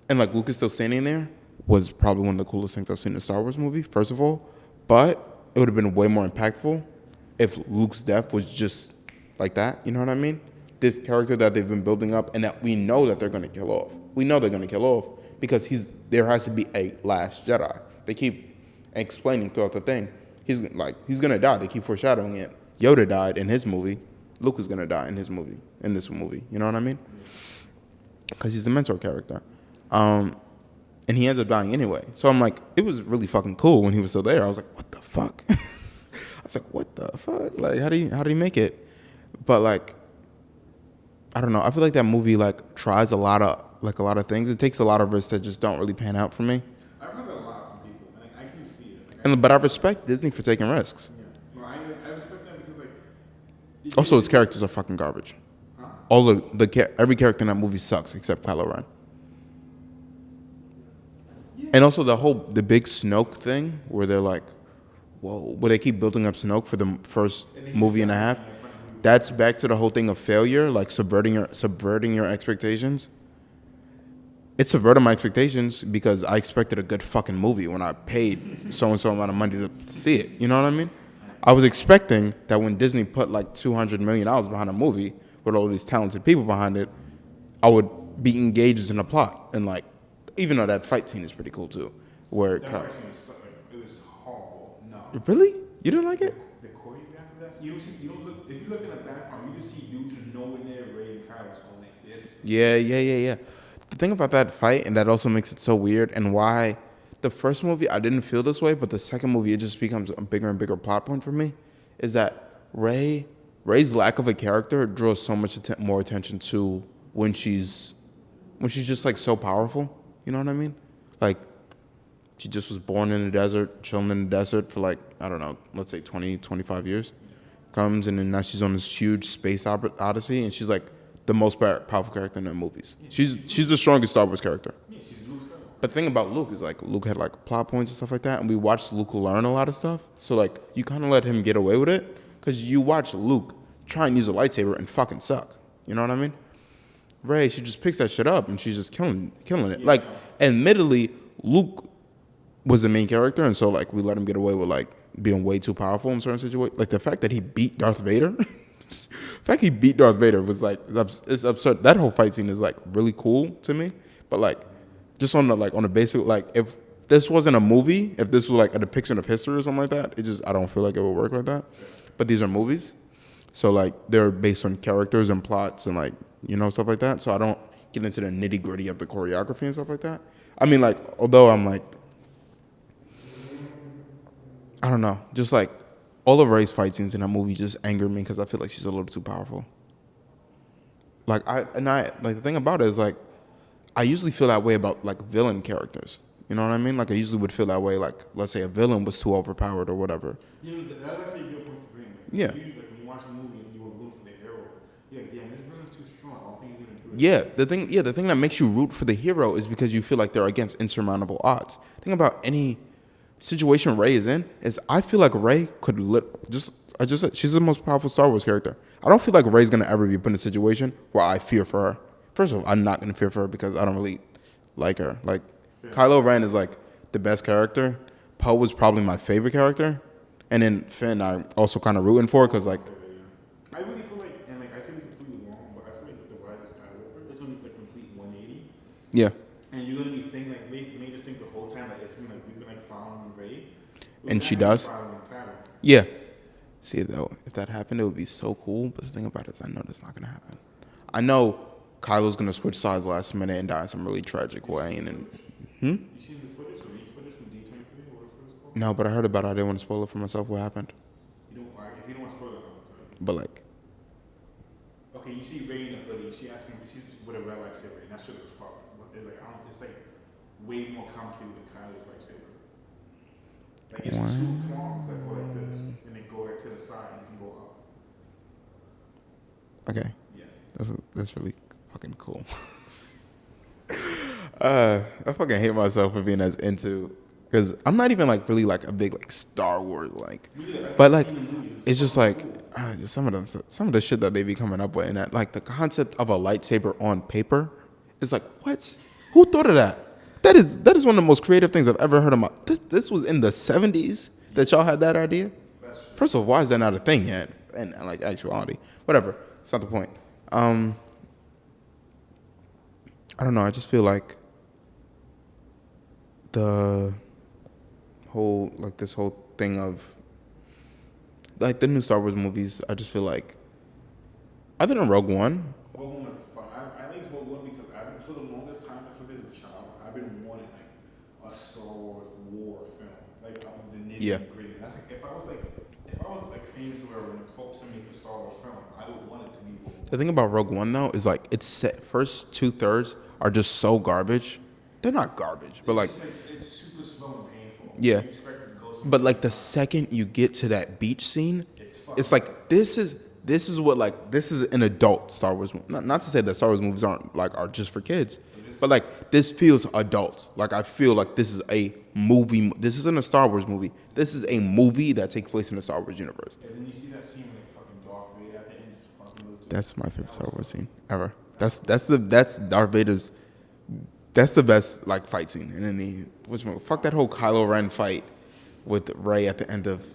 and like Luke is still standing there. Was probably one of the coolest things I've seen in a Star Wars movie. First of all, but it would have been way more impactful if Luke's death was just like that. You know what I mean? This character that they've been building up and that we know that they're going to kill off. We know they're going to kill off because there has to be a last Jedi. They keep explaining throughout the thing. He's going to die. They keep foreshadowing it. Yoda died in his movie. Luke is going to die in this movie. You know what I mean? Because he's the mentor character. And he ends up dying anyway. So I'm like, it was really fucking cool when he was still there. I was like, what the fuck? I was like, what the fuck? Like, how do you make it? But like, I don't know. I feel like that movie like tries a lot of things. It takes a lot of risks that just don't really pan out for me. I've heard that a lot from people, and I can see it. But I respect Disney for taking risks. Yeah. No, I respect that because like. Also, its characters are fucking garbage. Huh? Every character in that movie sucks except Kylo Ren. Yeah. And also the big Snoke thing where they're like, whoa, where they keep building up Snoke for the first movie and a half. That's back to the whole thing of failure, like subverting your expectations. It subverted my expectations because I expected a good fucking movie when I paid so and so amount of money to see it. You know what I mean? I was expecting that when Disney put like $200 million behind a movie with all these talented people behind it, I would be engaged in the plot. And like, even though that fight scene is pretty cool too, where that fight scene was horrible. No. Really? You didn't like it? The choreography of that. You don't look. If you look in the background, you just see dudes who's nowhere near Rey and Kylo's going like this. Yeah. The thing about that fight, and that also makes it so weird, and why the first movie I didn't feel this way, but the second movie it just becomes a bigger and bigger plot point for me, is that Rey's lack of a character draws so much more attention to when she's just like so powerful. You know what I mean? Like she just was born in the desert, chilling in the desert for like, I don't know, let's say 20, 25 years. Comes and then now she's on this huge space odyssey, and she's like the most powerful character in the movies. She's the strongest Star Wars character. Yeah, she's Luke's character. But the thing about Luke is like Luke had like plot points and stuff like that, and we watched Luke learn a lot of stuff. So like you kind of let him get away with it because you watch Luke try and use a lightsaber and fucking suck. You know what I mean? Rey, she just picks that shit up and she's just killing it. Yeah. Like, admittedly, Luke was the main character, and so like we let him get away with like being way too powerful in certain situations. Like the fact that he beat Darth Vader. Was like it's absurd. That whole fight scene is like really cool to me. But like just on the basic, like if this wasn't a movie, if this was like a depiction of history or something like that, I don't feel like it would work like that. But these are movies, so like they're based on characters and plots and like stuff like that. So I don't get into the nitty gritty of the choreography and stuff like that. I mean, like although I'm like I don't know, just like all of Rey's fight scenes in that movie just angered me because I feel like she's a little too powerful. Like the thing about it is like I usually feel that way about like villain characters. You know what I mean? Like I usually would feel that way. Like let's say a villain was too overpowered or whatever. You know, that's actually a good point to bring. Like, Yeah. usually, like, when you watch a movie and you were rooting for the hero, you're like, damn, this villain's too strong. I don't think he's gonna do it. The thing that makes you root for the hero is because you feel like they're against insurmountable odds. The thing about any situation Rey is in is I feel like Rey could I just said she's the most powerful Star Wars character. I don't feel like Rey's gonna ever be put in a situation where I fear for her. First of all, I'm not gonna fear for her because I don't really like her. Like Kylo Ren is like the best character. Poe was probably my favorite character, and then Finn I'm also kind of rooting for because like I really feel like, and like I could be completely wrong, but I feel like with the Rise of Skywalker, it's gonna be like complete 180. yeah, And you're gonna be thinking like, made us think the whole time like it's been like we've been like following Rey, and she does. following Kylo. Yeah. See though, if that happened, it would be so cool. But the thing about it is, I know that's not gonna happen. I know Kylo's gonna switch sides last minute and die in some really tragic way, and then. You seen the footage, the leak footage from D23 or whatever it's called? No, but I heard about it. I didn't want to spoil it for myself. What happened? You don't, if you don't want to spoil it, I'll tell you. But like, Okay, you see Rey in a hoodie. She has she's with a red lightsaber, and that shit is fucked. But it's like it's like way more complicated than Kylo's lightsaber. Like it's two prongs that go like this, and they go like to the side and can go up. okay, Yeah. that's really fucking cool. I fucking hate myself for being as into, because I'm not even like really like a big like Star Wars like, but like it's just like just some of the shit that they be coming up with, and that like the concept of a lightsaber on paper is like what? Who thought of that? That is one of the most creative things I've ever heard of. This was in the 70s that y'all had that idea. First of all, why is that not a thing yet? And like actuality, whatever. It's not the point. I don't know. I just feel like the whole like this whole thing of like the new Star Wars movies. I just feel like other than Rogue One. Rogue One was fun. I think Rogue One because for the longest time since I was a child, I've been wanting like a Star Wars war film, like the nitty gritty. That's like if I was famous or when the Pope sent me a Star Wars film, I would want it to be Rogue One. The thing about Rogue One though is like it's set first 2/3 are just so garbage. They're not garbage, but like it's super slow and painful. yeah. You expect it to go But like the second you get to that beach scene, it's like this is what like this is an adult Star Wars movie. Not to say that Star Wars movies are just for kids, but like this feels adult. Like I feel like this is a movie. This isn't a Star Wars movie. This is a movie that takes place in the Star Wars universe. And then you see that scene with like fucking Darth Vader at the end, just fucking those two. That's my favorite Star Wars scene ever. That's Darth Vader's. That's the best like fight scene in any which one. Fuck that whole Kylo Ren fight with Rey at the end of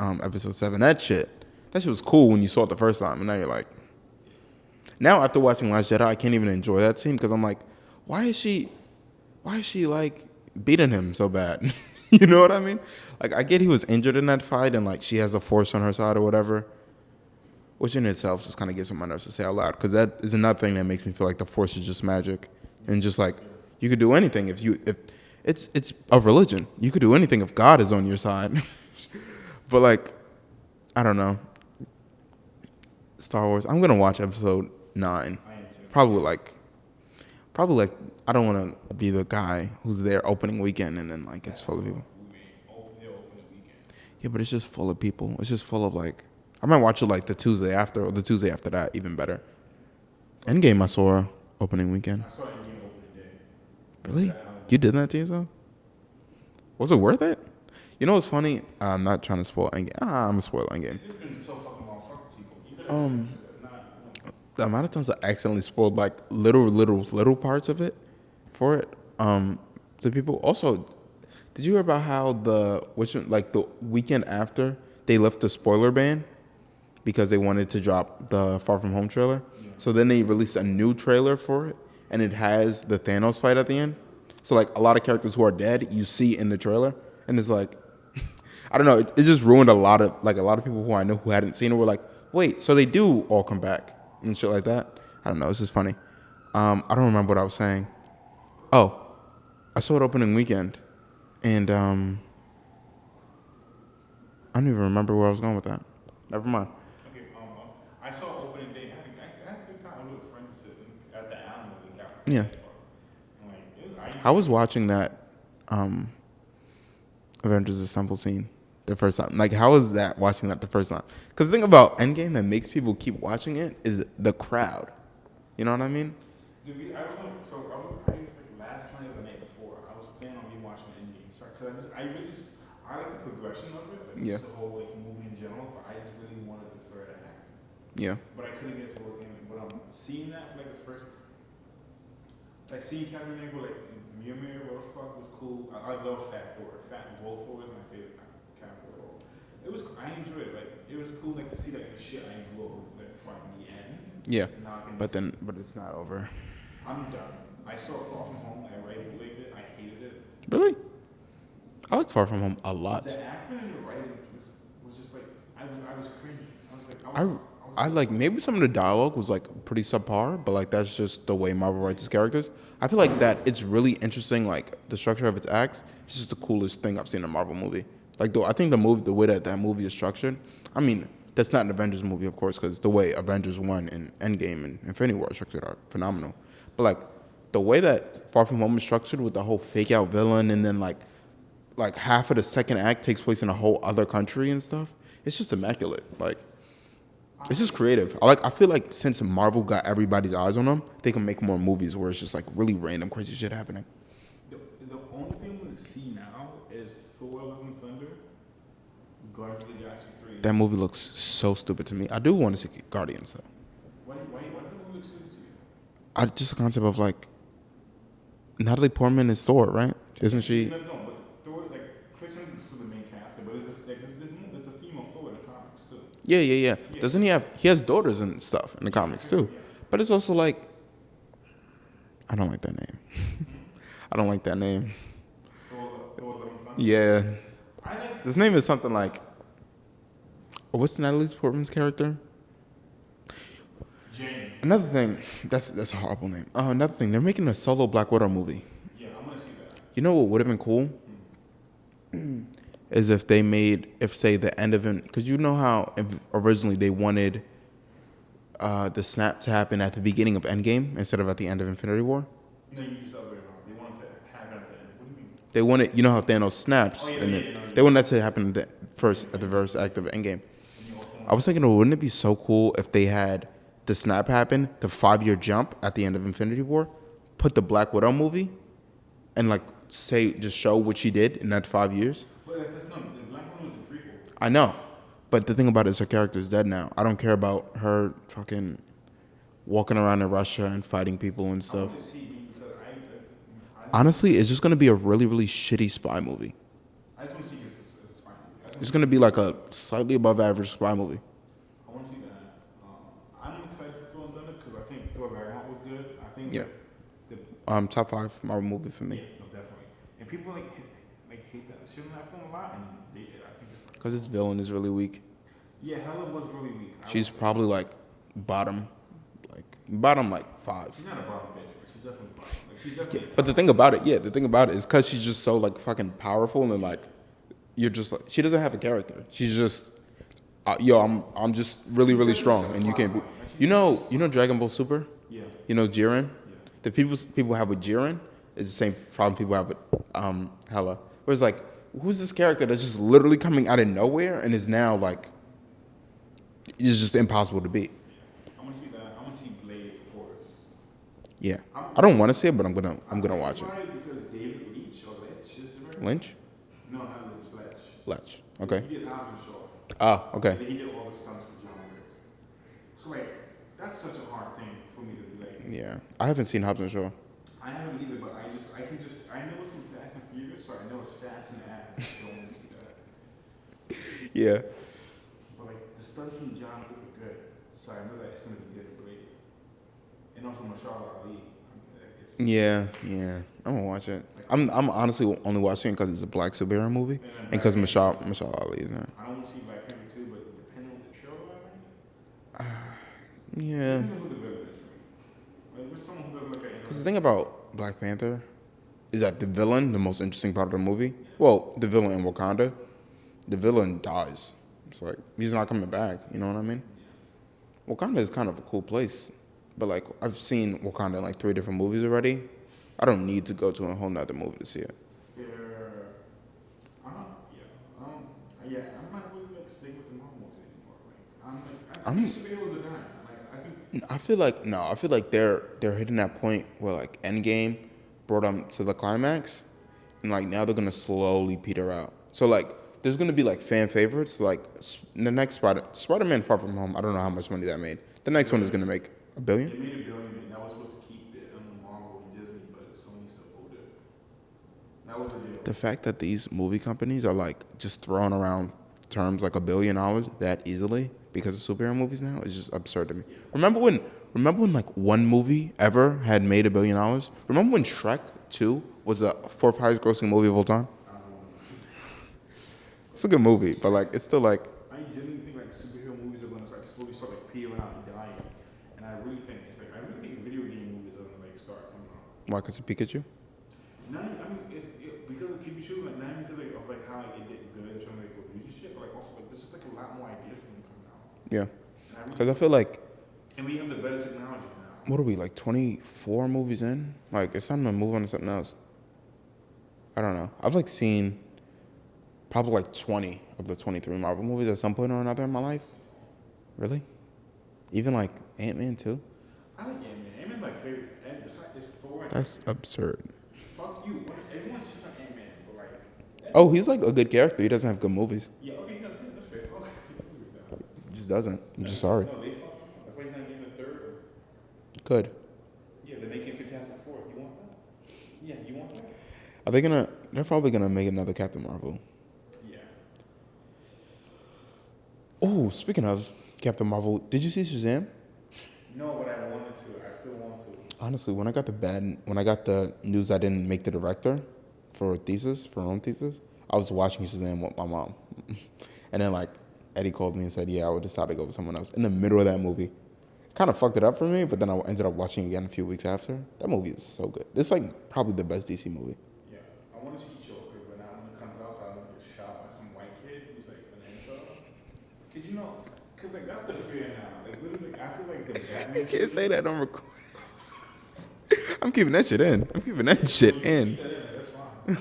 episode 7. That shit was cool when you saw it the first time, and now you're like, now after watching Last Jedi, I can't even enjoy that scene because I'm like, why is she like beating him so bad? You know what I mean? Like I get he was injured in that fight, and like she has the Force on her side or whatever, which in itself just kind of gets on my nerves to say out loud because that is another thing that makes me feel like the Force is just magic. And just like you could do anything if it's a religion. You could do anything if God is on your side. But like, I don't know. Star Wars. I'm gonna watch episode 9. Probably like I don't want to be the guy who's there opening weekend and then like it's full of people. Yeah, but it's just full of people. It's just full of like I might watch it like the Tuesday after or the Tuesday after that, even better. Endgame I saw opening weekend. I saw Endgame opening day. Really? You did that to yourself? Was it worth it? You know what's funny? I'm not trying to spoil Endgame. I'm gonna spoil Endgame. It's been so fucking long. Fuck these people. The amount of times I accidentally spoiled like little parts of it for it. To people. Also, did you hear about how the weekend after they left the spoiler ban because they wanted to drop the Far From Home trailer? Yeah. So then they released a new trailer for it, and it has the Thanos fight at the end. So like a lot of characters who are dead you see in the trailer, and it's like I don't know. It just ruined a lot of people who I know who hadn't seen it were like, wait, so they do all come back and shit like that. I don't know. It's just funny. I don't remember what I was saying. Oh, I saw it opening weekend, and I don't even remember where I was going with that. Never mind. Okay, I saw opening day. I had a good time. I was with friends sitting at the animal. They got Yeah. and like I I was enjoyed it. watching that Avengers Assemble scene the first time. Like, how was that watching that the first time? Because the thing about Endgame that makes people keep watching it is the crowd. You know what I mean? I was on, so I was like last night or the night before. I was planning on rewatching Endgame. So I like the progression of it, like Yeah. just the whole like movie in general. But I just really wanted the third act. Yeah. But I couldn't get to look in it. But seeing that for like the first, like seeing Captain America like Mjolnir, what the fuck was cool. I love Fat Thor. Both Thor is my favorite character of all. I enjoyed it. Like it was cool like to see like the shit I grew up with like fighting the end. Yeah. And now I can But it's not over. I'm done. I saw Far From Home. I right believed it. I hated it. Really? I liked Far From Home a lot. The acting and the writing was just like I was cringing. I was like I like maybe some of the dialogue was like pretty subpar, but like that's just the way Marvel writes its characters. I feel like that it's really interesting, like the structure of its acts. It's just the coolest thing I've seen in a Marvel movie. Like I think the way that movie is structured. I mean, that's not an Avengers movie, of course, because the way Avengers 1 and Endgame and Infinity War are structured are phenomenal. But like the way that Far From Home is structured with the whole fake out villain and then like half of the second act takes place in a whole other country and stuff. It's just immaculate. Like it's just creative. I feel like since Marvel got everybody's eyes on them, they can make more movies where it's just like really random crazy shit happening. the only thing I'm gonna see now is Thor: Love and Thunder, Guardians of the Galaxy 3. That movie looks so stupid to me. I do want to see Guardians though. Why does that movie look silly to you? Just the concept of like Natalie Portman is Thor, right? Isn't she? No, but Thor, like Chris Hemsworth is still the main character, but there's the female Thor in the comics too. Yeah. Doesn't he has daughters and stuff in the comics too? Yeah. But it's also like I don't like that name. I don't like that name. Thor: Love and Thunder. Yeah. I like His name is something like what's Natalie Portman's character? Jane. Another thing, that's a horrible name. Another thing, they're making a solo Black Widow movie. Yeah, I'm gonna see that. You know what would have been cool? Is if they say the end of it, because you know how originally they wanted the snap to happen at the beginning of Endgame instead of at the end of Infinity War. No, you just other way around. They wanted to happen at the end. What do you mean? They wanted, you know how Thanos snaps, and they wanted that to happen at the first act of Endgame. I was thinking, wouldn't it be so cool if they had the snap happen, the 5-year jump at the end of Infinity War, put the Black Widow movie, and like just show what she did in that 5 years? But that's not the Black Widow was a prequel. I know, but the thing about it is her character's dead now. I don't care about her fucking walking around in Russia and fighting people and I stuff. want to see because Honestly, it's just gonna be a really, really shitty spy movie. I just want to see it as a spy movie. It's gonna be like a slightly above average spy movie. I want to see that. I'm excited for Thor and Thunder because I think Thor Ragnarok was good. I think Yeah. the Top 5 Marvel movie for yeah, me. no, definitely. And people hate that shit on that film a lot, and they did. I think. Because its villain is really weak. Yeah, Hela was really weak. She's probably like bottom 5. She's not a bottom bitch, but she's definitely bottom. Like she's definitely. But the thing about it is because she's just so like fucking powerful and like you're just like she doesn't have a character. She's just I'm just really really strong and you can't be. You know Dragon Ball Super. Yeah. You know Jiren. Yeah. The people have with Jiren is the same problem people have with Hela. Where it's like who's this character that's just literally coming out of nowhere and is now like it's just impossible to beat. I'm gonna see that. I'm gonna see Blade, of course. Yeah, I don't want to see it, but I'm gonna watch it. Because David Leitch or Letch is directing. Lynch, No, not Lynch. Letch. Letch. Okay. He did Hobbs and Shaw. Ah, okay. And he did all the stunts for John Wick. So like, that's such a hard thing for me to do. Like, Yeah, I haven't seen Hobbs and Shaw. I haven't either, but I know it's from Fast and Furious, so I know it's fast and ass. I don't want to see that. Yeah. But like, the stunts from John Wick are good, so I know that it's gonna be good to Blade. And also Mahershala Ali. Yeah. I'm gonna watch it. I'm honestly only watching it because it's a black superhero movie and because Michelle Ali is in it. I don't want to see Black Panther too, but depending on the show, Yeah. depending on who the villain is for me. Like, with someone who doesn't look at Because the thing about Black Panther is that the villain, the most interesting part of the movie, well, the villain in Wakanda, the villain dies. It's like he's not coming back. You know what I mean? Wakanda is kind of a cool place, but like I've seen Wakanda in like 3 different movies already. I don't need to go to a whole nother movie to see it. Fair. Yeah. I'm not really like stick with the Marvel movies anymore. Like, I think superheroes are dying. I I feel like they're hitting that point where like Endgame brought them to the climax, and like now they're gonna slowly peter out. So like there's gonna be like fan favorites. Like the next Spider-Man Far From Home. I don't know how much money that made. The next one is gonna make $1 billion. It made $1 billion. And that was supposed to keep it on Marvel and Disney, but Sony still pulled it. That was the deal. The fact that these movie companies are like just throwing around terms like $1 billion that easily because of superhero movies now is just absurd to me. Remember when like one movie ever had made $1 billion? Remember when Shrek 2 was the 4th highest grossing movie of all time? It's a good movie, but like it's still like. I genuinely think like superhero movies are going to like slowly start like peeling out and dying, and I really think video game movies are going to like start coming out. Why? Because of Pikachu? Not because of Pikachu, like not because of like how like, it did good in terms of like reviews and shit, but like also like there's just like a lot more ideas for them coming out. Yeah. Because I feel like. And we have the better technology now. What are we, like 24 movies in? Like it's time to move on to something else. I don't know. I've like seen probably like 20 of the 23 Marvel movies at some point or another in my life. Really? Even like Ant-Man too? I like Ant-Man. Ant-Man's my favorite. And besides, it's Thor. That's absurd. Fuck you. Everyone shits on Ant-Man, but like. Oh, he's like a good character. He doesn't have good movies. Yeah, okay, no, that's fair. Okay. He just doesn't. I'm just sorry. No, they fuck him. That's why he's not getting a 3rd. Good. Yeah, they're making Fantastic Four. You want that? Yeah, you want that? Are they gonna? They're probably gonna make another Captain Marvel. Yeah. Oh, speaking of Captain Marvel, did you see Shazam? No, but I wanted to. I still want to. Honestly, when I got the news I didn't make the director for own thesis, I was watching Shazam with my mom, and then like Eddie called me and said, "Yeah, I would decide to go with someone else." In the middle of that movie, kind of fucked it up for me. But then I ended up watching it again a few weeks after. That movie is so good. It's like probably the best DC movie. Yeah, I want to see Joker, but now when it comes out, I'm gonna get shot by some white kid who's like an incel. Cause like that's the fear now. Like literally, I feel like the Batman. You can't say that on record. I'm keeping that shit in. That's fine.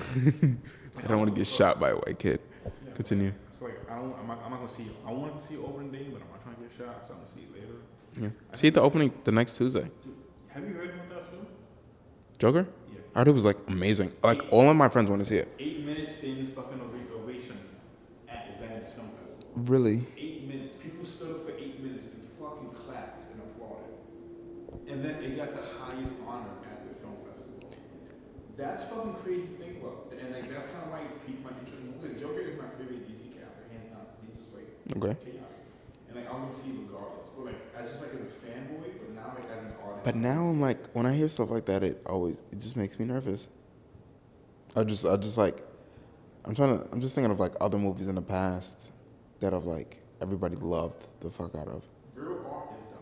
I don't want to get shot by a white kid. Yeah, Continue. It's like I'm not gonna see it. I wanted to see it opening day, but I'm not trying to get shot, so I'm gonna see it later. Yeah. See the opening the next Tuesday. Dude, have you heard about that film? Joker? Yeah. I heard it was like amazing. Like all of my friends want to see it. 8 minutes in fucking ovation at Venice Film Festival. Really? 8 minutes. People stood up for 8 minutes and fucking clapped and applauded. And then it got the highest honor at the film festival. That's fucking crazy to think about. And like that's kind of why it piqued my interest in movies. Joker is my favorite DC character, hands down. He's just like chaotic. And like I'm gonna see it regardless. But like as just like as a fanboy, but now like as an artist. But now I'm like, when I hear stuff like that, it just makes me nervous. I'm just thinking of like other movies in the past that have like everybody loved the fuck out of. Real art is dying.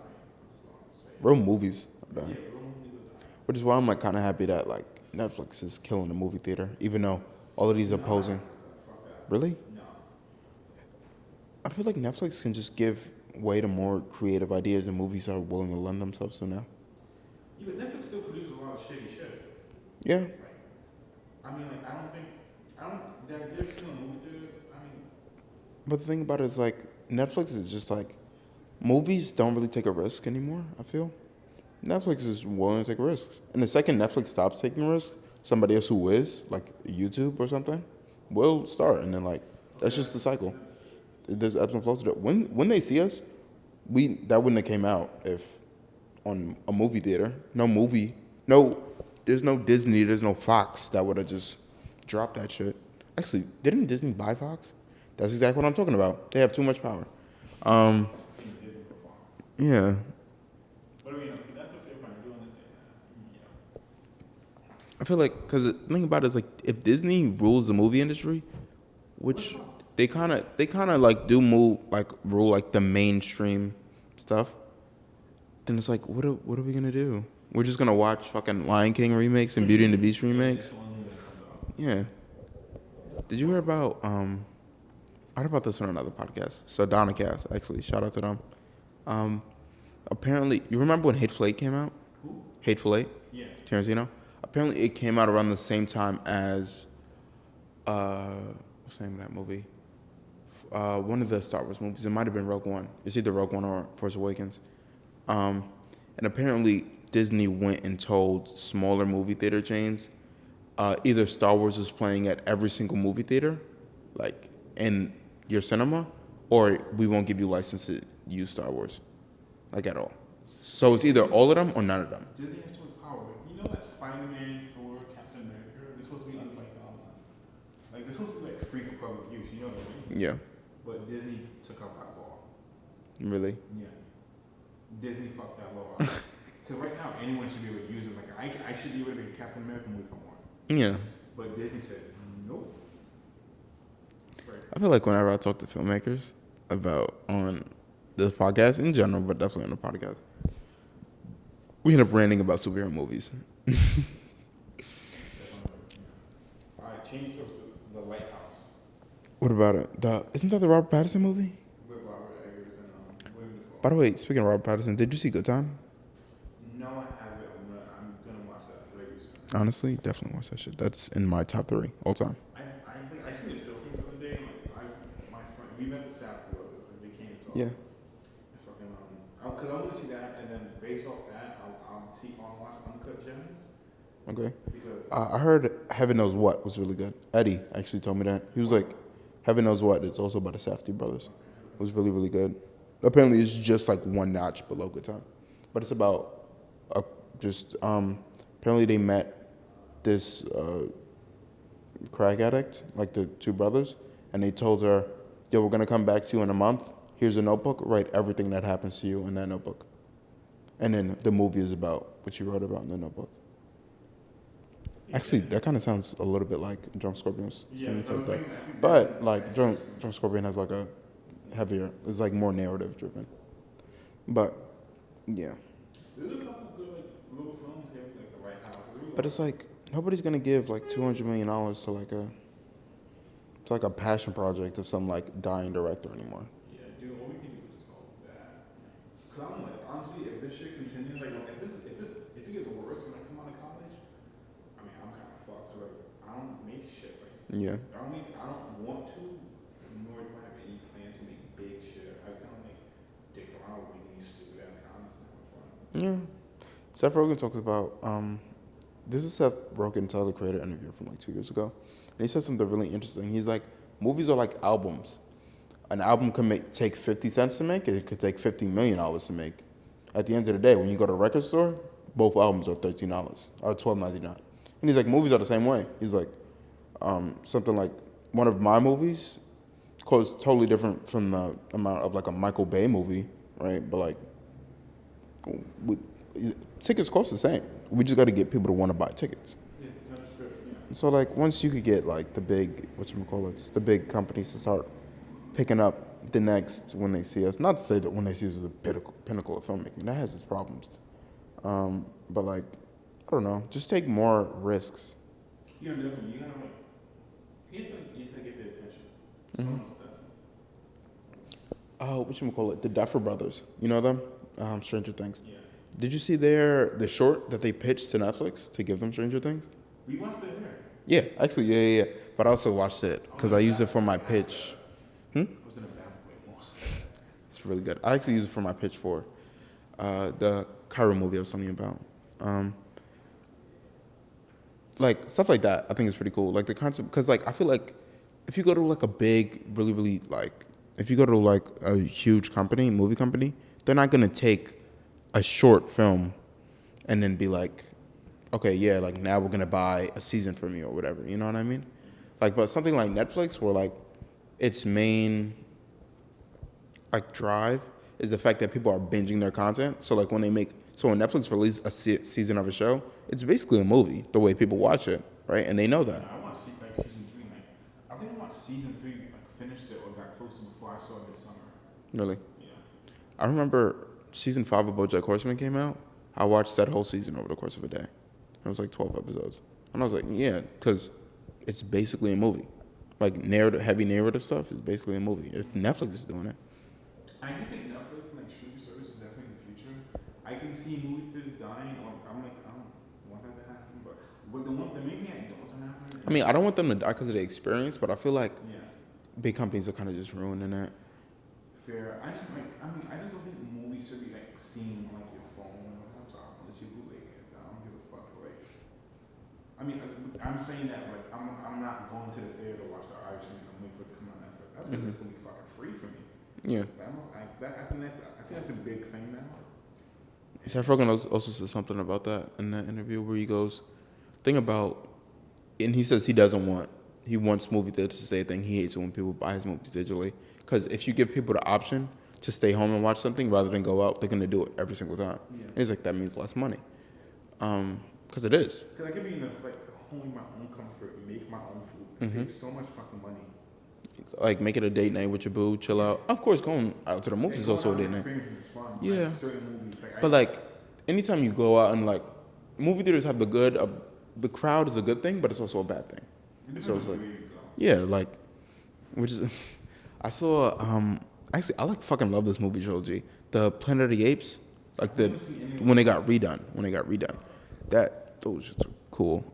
That's what I'm saying. Real movies are dying. Yeah, real movies are dying. Which is why I'm like kind of happy that like Netflix is killing the movie theater, even though all of these are opposing. Fuck that. Really? No. I feel like Netflix can just give way to more creative ideas and movies are willing to lend themselves to now. Yeah, but Netflix still produces a lot of shitty shit. Yeah. Like, I mean, like, they're still in movie theaters. I mean, But the thing about it is like Netflix is just like movies don't really take a risk anymore, I feel. Netflix is willing to take risks. And the second Netflix stops taking risks, somebody else who is, like YouTube or something, will start. And then like that's just the cycle. There's ebbs and flows to it. When they see us, that wouldn't have came out if on a movie theater. There's no Disney, there's no Fox that would have just dropped that shit. Actually, didn't Disney buy Fox? That's exactly what I'm talking about. They have too much power. Yeah. but I mean, that's a fair point. I do understand that. Yeah. I feel like, because the thing about it is like, if Disney rules the movie industry, which they kind of like do rule like the mainstream stuff, then it's like, what are we gonna do? We're just gonna watch fucking Lion King remakes and Beauty and the Beast remakes. Yeah. Did you hear about? I heard about this on another podcast. So Donacast, actually, shout out to them. Apparently, you remember when Hateful Eight came out? Who? Hateful Eight, Yeah. Tarantino. Apparently, it came out around the same time as what's the name of that movie? One of the Star Wars movies. It might have been Rogue One. It's either Rogue One or Force Awakens. And apparently, Disney went and told smaller movie theater chains, either Star Wars was playing at every single movie theater, like in your cinema, or we won't give you license to use Star Wars, like at all. So it's either all of them or none of them. Disney has too much power. You know that Spider-Man, Thor, Captain America, they're supposed to be they're supposed to be like free for public use. You know what I mean? Yeah, But Disney took out that law. really. Yeah. Disney fucked that law. Because right now anyone should be able to use it. Like I should be able to make a Captain America movie if I want. Yeah. But Disney said nope. Right. I feel like whenever I talk to filmmakers about on this podcast in general, but definitely on the podcast, we end up ranting about superhero movies. Alright, change to The Lighthouse What about it? Isn't that the Robert Pattinson movie? with Robert Eggers and William Dafoe. By the way, speaking of Robert Pattinson, did you see Good Time? No, I haven't. I'm gonna watch that very soon. Honestly, definitely watch that shit. That's in my top 3 all time. I seen it still from the other day. My friend, we met the staff brothers, and they came to talk Yeah. to us. And fucking because I want to see that, and then based off that, I'll see if I watch Uncut Gems Okay. because I heard Heaven Knows What was really good. Eddie actually told me that. He was like, Heaven Knows What. It's also by the Safdie brothers. It was really, really good. Apparently, it's just like one notch below Good Time. But it's about apparently they met this crack addict, like the 2 brothers, and they told her, yo, we're going to come back to you in a month. Here's a notebook. Write everything that happens to you in that notebook. And then the movie is about what you wrote about in the notebook. Actually, that kind of sounds a little bit like Drunk Scorpion's scene like that. But like Drunk Scorpion has like a heavier, it's like more narrative driven. But yeah. there's a couple good like little films here, like The Right House. But it's like nobody's gonna give like $200 million to like a passion project of some like dying director anymore. Yeah, dude, all we can do is just hope that. Cause I'm like, honestly, if this shit continues, like, if it gets worse when I come out of college, I mean, I'm kind of fucked. Like, I don't make shit. Like, Yeah. I don't want to, nor do I have any plan to make big shit. I just kind of like dick around with making these stupid ass comments and having fun. Yeah. Seth Rogen talks about this is Seth Rogen, Tyler Creator interview from like 2 years ago. And he said something really interesting. He's like, movies are like albums. An album can take 50 cents to make, it could take $50 million to make. At the end of the day, when you go to a record store, both albums are $13 or $12.99. And he's like, movies are the same way. He's like, something like one of my movies costs totally different from the amount of like a Michael Bay movie, right? But like, tickets cost the same. We just got to get people to want to buy tickets. Yeah, that's fair. Yeah. So like once you could get like the big the big companies to start picking up the next when they see us. Not to say that when they see us as a pinnacle of filmmaking, that has its problems. But like I don't know, just take more risks. You know, definitely. You gotta get their attention. Someone's attention. The Duffer Brothers. You know them? Stranger Things. Yeah. Did you see the short that they pitched to Netflix to give them Stranger Things? We watched it here. Yeah, actually, yeah. But I also watched it because I used it for my pitch. I was in a bad way most. It's really good. I actually used it for my pitch for the Cairo movie I was telling you about. Like stuff like that, I think is pretty cool. Like the concept, because like I feel like if you go to like a big, really, really like, if you go to like a huge movie company, they're not gonna take a short film and then be like, okay, yeah, like now we're gonna buy a season from you or whatever. You know what I mean? Like, but something like Netflix, where like its main like drive is the fact that people are binging their content. So like when Netflix releases a season of a show, it's basically a movie the way people watch it, right? And they know that. I want to see like season 3. Like I think I watched season 3, like finished it or got close to before I saw it this summer. Really? Yeah. I remember season 5 of BoJack Horseman came out. I watched that whole season over the course of a day. It was like 12 episodes. And I was like, yeah, because it's basically a movie. like heavy narrative stuff, is basically a movie. If Netflix is doing it. I do think Netflix and like streaming service is definitely the future. I can see movie theaters dying, or I'm like, I don't want that to happen, but the main thing I don't want to happen. I mean, I don't want them to die because of the experience, but I feel like Yeah. big companies are kind of just ruining it. Fair. I just don't think movies should be like seen on like your phone or laptop unless you bootleg it. I don't give a fuck. Like, I mean, I'm saying that like I'm not going to the theater to watch the Irishman. I'm waiting for it to come on Netflix. That's because it's gonna be fucking free for me. Yeah. I think that's the big thing now. Seth Rogen also said something about that in that interview where he goes, thing about, and he says he wants movie theaters to stay a thing. He hates it when people buy his movies digitally. Because if you give people the option to stay home and watch something rather than go out, they're going to do it every single time. Yeah. And he's like, that means less money. Because it is. Because I could be in home my own comfort, make my own food, save so much fucking money. Like, make it a date night with your boo, chill out. Of course, going out to the movies is also a date night. Is fun. Yeah. Like, certain movies, But, like, anytime you go out and, like, movie theaters have the crowd is a good thing, but it's also a bad thing. So it's like, yeah, like, which is, I saw, actually, I like fucking love this movie trilogy. The Planet of the Apes, like when they got redone. Those shits are cool.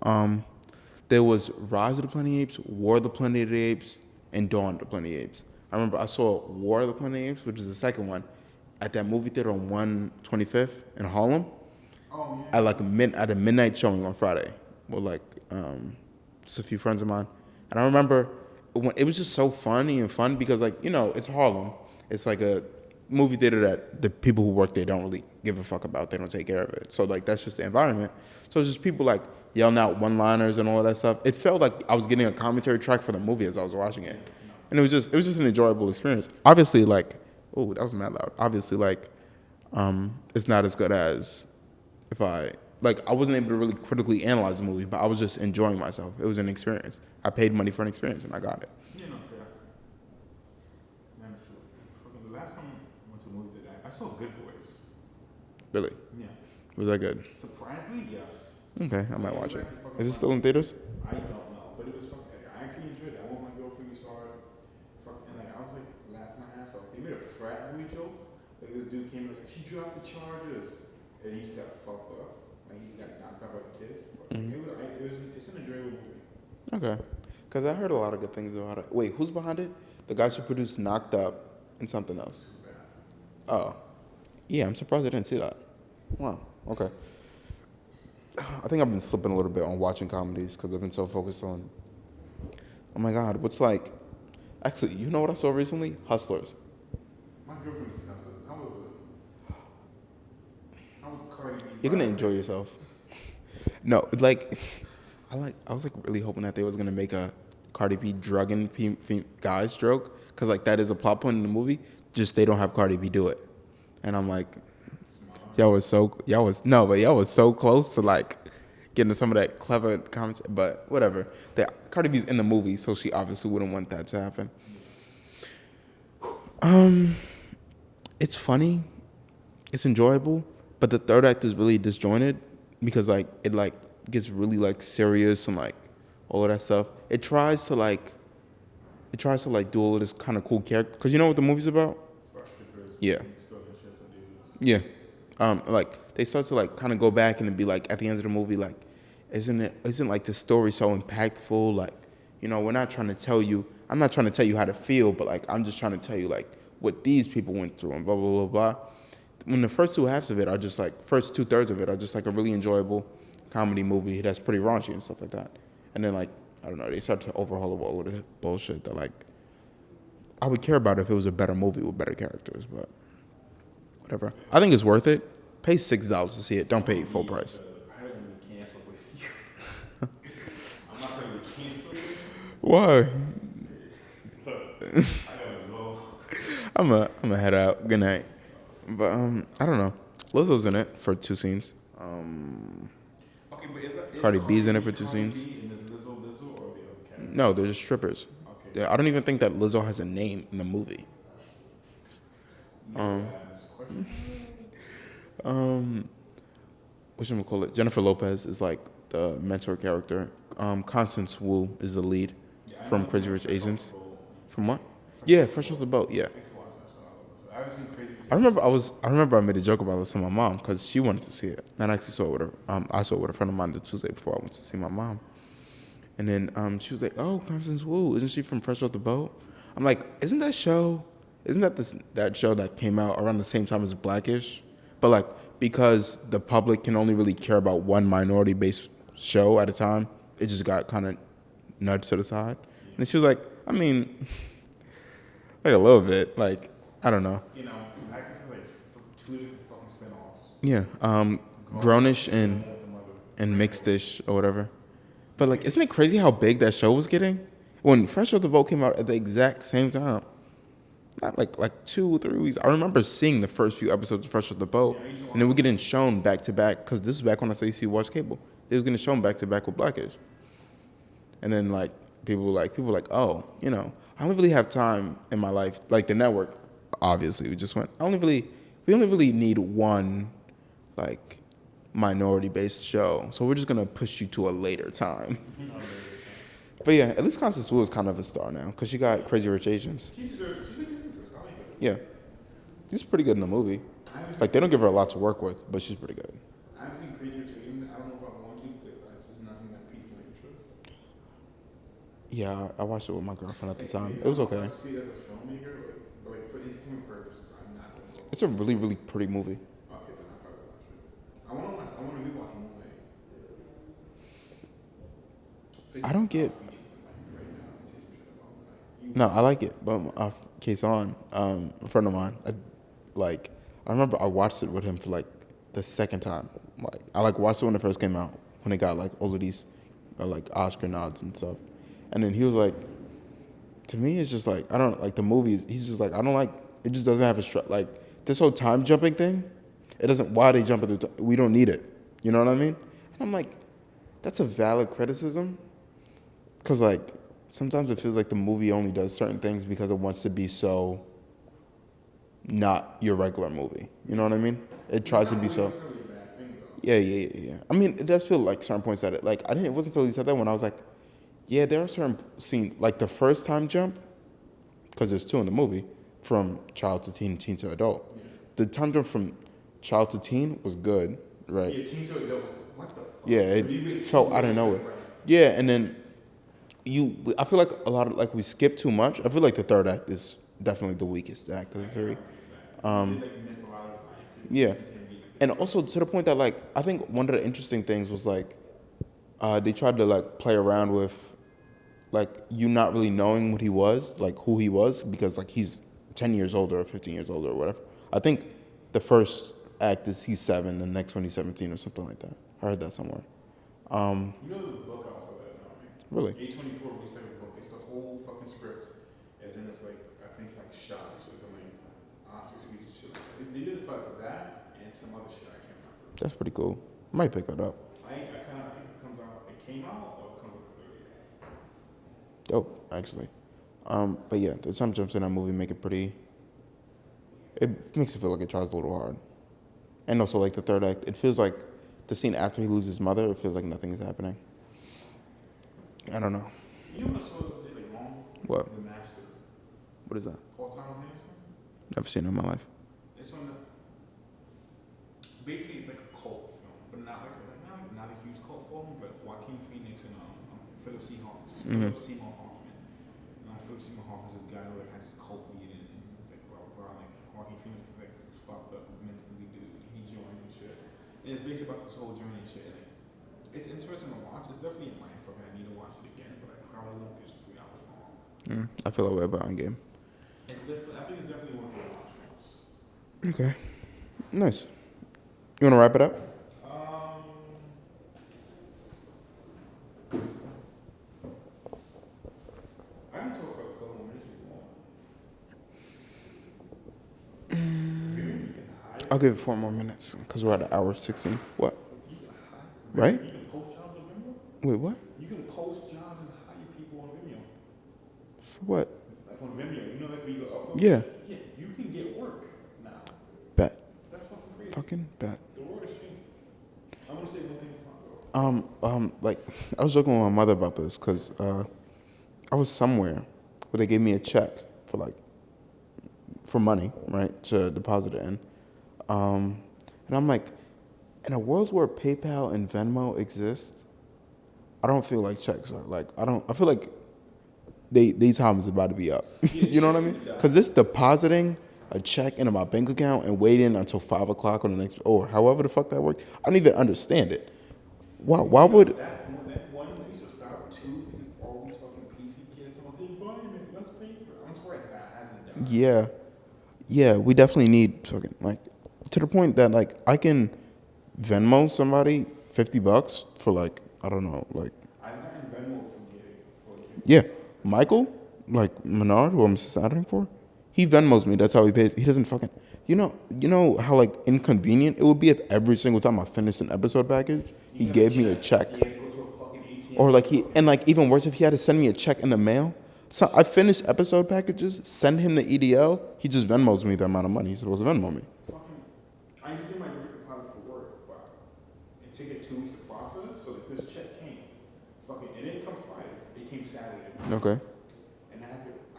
There was Rise of the Planet of the Apes, War of the Planet of the Apes, and Dawn of the Planet of the Apes. I remember I saw War of the Planet of the Apes, which is the second one, at that movie theater on 125th in Harlem. Oh, yeah. At a midnight showing on Friday with like just a few friends of mine. And I remember it was just so funny and fun because, like, you know, it's Harlem. It's like a movie theater that the people who work there don't really give a fuck about. They don't take care of it. So, like, that's just the environment. So it's just people, like, yelling out one-liners and all of that stuff. It felt like I was getting a commentary track for the movie as I was watching it. And it was just an enjoyable experience. Obviously, like, oh, that was mad loud. Obviously, like, it's not as good as if I wasn't able to really critically analyze the movie, but I was just enjoying myself. It was an experience. I paid money for an experience, and I got it. Yeah, no, fair. Yeah, sure. Fucking the last time I went to a movie theater, I saw Good Boys. Really? Yeah. Was that good? Surprisingly, yes. Okay, I might watch it. Is it still in theaters? I don't know, but it was fucking. I actually enjoyed it. I went with my girlfriend. We saw it. Fucking, like, I was like laughing my ass off. They made a frat movie joke. Like, this dude came in, like, she dropped the charges, and he just got fucked up. Like, he got knocked out by the kids. But it's an enjoyable movie. Okay. Because I heard a lot of good things about it. Wait, who's behind it? The guys who produced Knocked Up and something else. Oh. Yeah, I'm surprised I didn't see that. Wow. Okay. I think I've been slipping a little bit on watching comedies because I've been so focused on, oh my God, what's like, actually, you know what I saw recently? Hustlers. My girlfriend was Hustlers. How was Cardi B? You're going to enjoy yourself. No, like, I was like really hoping that they was going to make a Cardi B drugging guys joke because, like, that is a plot point in the movie, just they don't have Cardi B do it. And I'm like, y'all was so close to, like, getting to some of that clever comments, but whatever. Cardi B's in the movie, so she obviously wouldn't want that to happen. It's funny, it's enjoyable, but the third act is really disjointed because, like, it like gets really like serious and like all of that stuff. It tries to do all of this kind of cool character because you know what the movie's about? Yeah. Yeah. Like they start to like kind of go back and be like at the end of the movie, like, isn't like the story so impactful? Like, you know, I'm not trying to tell you how to feel, but like I'm just trying to tell you like what these people went through and blah blah blah blah. When the first two-thirds of it are just like a really enjoyable comedy movie that's pretty raunchy and stuff like that. And then like, I don't know, they start to overhaul all of the bullshit that like I would care about if it was a better movie with better characters, but whatever. I think it's worth it. Pay $6 to see it. Don't pay full price. I don't want to be canceled with you. I'm not going to be canceled with you. Why? I gotta go. I'm a head out. Good night. But I don't know. Lizzo's in it for 2 scenes. Okay, but is Cardi B's in it for 2 scenes. Cardi B and is Lizzo or the other character? No, they're just strippers. Okay. I don't even think that Lizzo has a name in the movie. Whatchamacallit? Jennifer Lopez is like the mentor character. Constance Wu is the lead. Yeah, from Crazy Rich Asians. From what? Yeah, Fresh Off the Boat. Yeah. I used to watch that show. I haven't seen Crazy Rich I remember I made a joke about this to my mom because she wanted to see it, and I actually saw it with her. I saw it with a friend of mine the Tuesday before I went to see my mom, and then she was like, "Oh, Constance Wu, isn't she from Fresh Off the Boat?" I'm like, "Isn't that show? Isn't that that show that came out around the same time as Blackish? But like because the public can only really care about one minority-based show at a time, it just got kind of nudged to the side." And she was like, "I mean, like a little bit, like I don't know." You know, I guess like two different fucking spinoffs. Yeah, Grownish and Mixedish or whatever. But like, isn't it crazy how big that show was getting? When Fresh Off the Boat came out at the exact same time, not like 2 or 3 weeks. I remember seeing the first few episodes of Fresh Off the Boat, and then we're getting shown back to back because this is back when I used to watch cable. They was getting shown back to back with Blackish, and then like people were like, oh, you know, I only really have time in my life, like the network. Obviously, we just went. We only really need one, like, minority-based show. So we're just gonna push you to a later time. But yeah, at least Constance Wu is kind of a star now because she got Crazy Rich Asians. Yeah, she's pretty good in the movie. Like they don't give her a lot to work with, but she's pretty good. I haven't seen Crazy Rich Asians. I don't know if I want to because it's just nothing that piques my interest. Yeah, I watched it with my girlfriend at the time. It was okay. I see it as a filmmaker, but like for entertainment purposes, I'm not going to go. It's a really, really pretty movie. Okay, then I'll probably watch it. I want to rewatch Moonlight. I don't get. No, I like it, but case on, a friend of mine, I remember I watched it with him for like the second time. Like I watched it when it first came out, when it got like all of these like Oscar nods and stuff, and then he was like, to me it's just like I don't like the movies. He's just like I don't like it. Just doesn't have a like this whole time jumping thing. It doesn't. Why are they jumping? We don't need it. You know what I mean? And I'm like, that's a valid criticism, because like. Sometimes it feels like the movie only does certain things because it wants to be so not your regular movie. You know what I mean? It tries to be so. Yeah. I mean, it does feel like certain points that it like. It wasn't until he said that when I was like, yeah, there are certain scenes like the first time jump, because there's 2 in the movie, from child to teen, teen to adult. Yeah. The time jump from child to teen was good, right? Yeah, teen to adult was like, what the fuck? Yeah, it felt out of nowhere. Yeah, and then. I feel like a lot of like we skip too much. I feel like the third act is definitely the weakest act of the 3. Yeah, and also to the point that like I think one of the interesting things was like they tried to like play around with like you not really knowing what he was, like who he was, because like he's 10 years older or 15 years older or whatever. I think the first act is he's 7, the next one he's 17 or something like that. I heard that somewhere. You know there's a book out for that now, right? Really? A24 released like a book. It's the whole fucking script, and then it's like I think like shot so it's like Oscar speeches shit. They did it for that and some other shit I can't remember. That's pretty cool. I might pick that up. I think it comes out. It came out or it comes out the 30th. Dope, actually. But yeah, the jump jumps in that movie make it pretty. It makes it feel like it tries a little hard, and also like the third act, it feels like the scene after he loses his mother. It feels like nothing is happening. I don't know. You know what I saw like wrong? What? The Master. What is that? Paul Thomas Anderson. Never seen it in my life. It's on the. Basically, it's like a cult film, but not a huge cult film. But Joaquin Phoenix and Philip Seymour Hoffman. Philip Seymour Hoffman is this guy who like has this cult lead and like blah blah blah. Like Joaquin Phoenix like this fucked up mentally dude. He joined and shit. And it's based about this whole journey and shit. And like, it's interesting to watch. It's definitely in my fucking. I need to watch it again, but I probably won't. It's 3 hours long. I feel that way about Endgame. I think it's definitely one of the watch films. Okay, nice. You want to wrap it up? I can talk a couple more minutes if you want. I'll give it 4 more minutes because we're at an hour 16. What? Right? You can post jobs on Vimeo? Wait, what? You can post jobs and hire people on Vimeo. For what? Like on Vimeo, you know, like where you go upload. Yeah. Yeah, you can get work now. Bet. That's fucking crazy. Fucking bet. The world is changing. I want to say one thing before I go. Like I was joking with my mother about this because I was somewhere where they gave me a check for money, right, to deposit it in. And I'm like, in a world where PayPal and Venmo exist, I don't feel like checks are I feel like these time is about to be up. You know what I mean? Because this depositing a check into my bank account and waiting until 5 o'clock on the next, or however the fuck that works, I don't even understand it. Why would, That one used to stop too because all these fucking PC kids don't think volume and less paper. I'm surprised that hasn't done. yeah, we definitely need fucking, like, to the point that, like, I can Venmo somebody $50 for, like, I don't know, like, I've gotten Venmo from getting for yeah, Michael, like Menard, who I'm studying for, he Venmos me. That's how he pays. He doesn't fucking, you know how like inconvenient it would be if every single time I finished an episode package, he gave me a check, you have to go to a fucking ATM. or like even worse, if he had to send me a check in the mail. So I finished episode packages, send him the EDL, he just Venmos me the amount of money he's supposed to Venmo me. Fucking, I used to do my direct deposit for work, but it took it 2 weeks to process. So like, this check came, fucking, it didn't come Friday. It came Saturday. Okay. And I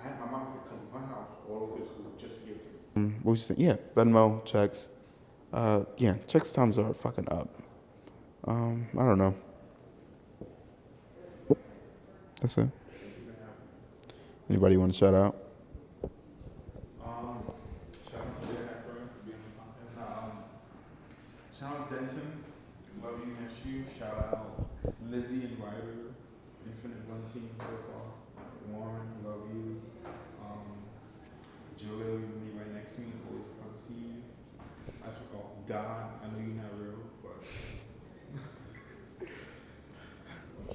had my mom to come to my house all the way to school just to give it to me. What was you saying? Yeah, Venmo, checks. Yeah, checks times are fucking up. I don't know. That's it. Anybody want to shout out? Shout out to Nadir Hepburn for being on the podcast. Shout out Denton, love you, miss you. Shout out Lizzie and Ryder, Infinite One Team so far. Warren, love you. Jalil, you meet right next to me. Always a pleasure to see you. That's what God. I know you're not real, but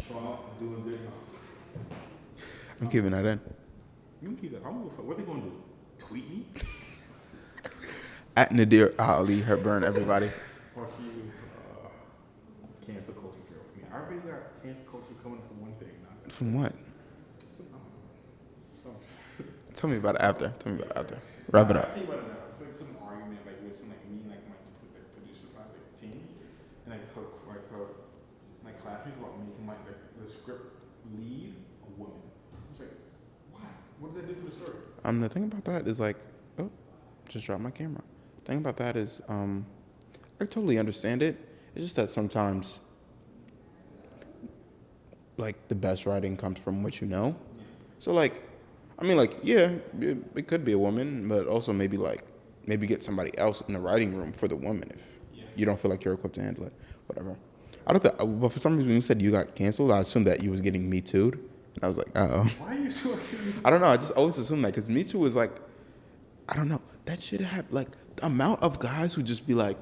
Trump doing good now. I'm keeping that in. You can keep that. I don't give a fuck. What they gonna do? Tweet me? At Nadir Hepburn, everybody. Fuck you. Cancel culture for me. I already got cancel culture coming from one thing now. From what? Some Tell me about it after. Wrap it I'll up. tell you about it now. It's like some argument like with some like me like my producers like team and like her classmates about making like the script lead a woman. I was like, why? What does that do for the story? The thing about that is like, oh, just dropped my camera. The thing about that is, I totally understand it. It's just that sometimes, like, the best writing comes from what you know. Yeah. So like, I mean, like, yeah, it could be a woman, but also maybe get somebody else in the writing room for the woman if you don't feel like you're equipped to handle it. Whatever. I don't think, but for some reason when you said you got canceled, I assumed that you was getting Me Too'd. And I was like, uh-oh. Why are you so I don't know. I just always assumed that because Me Too was like, I don't know. That shit happened. Like, the amount of guys who just be like,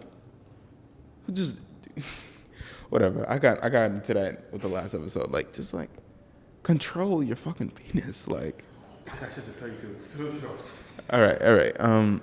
whatever. I got into that with the last episode. Like, just like, control your fucking penis. Like, I got shit to tell you too. all right.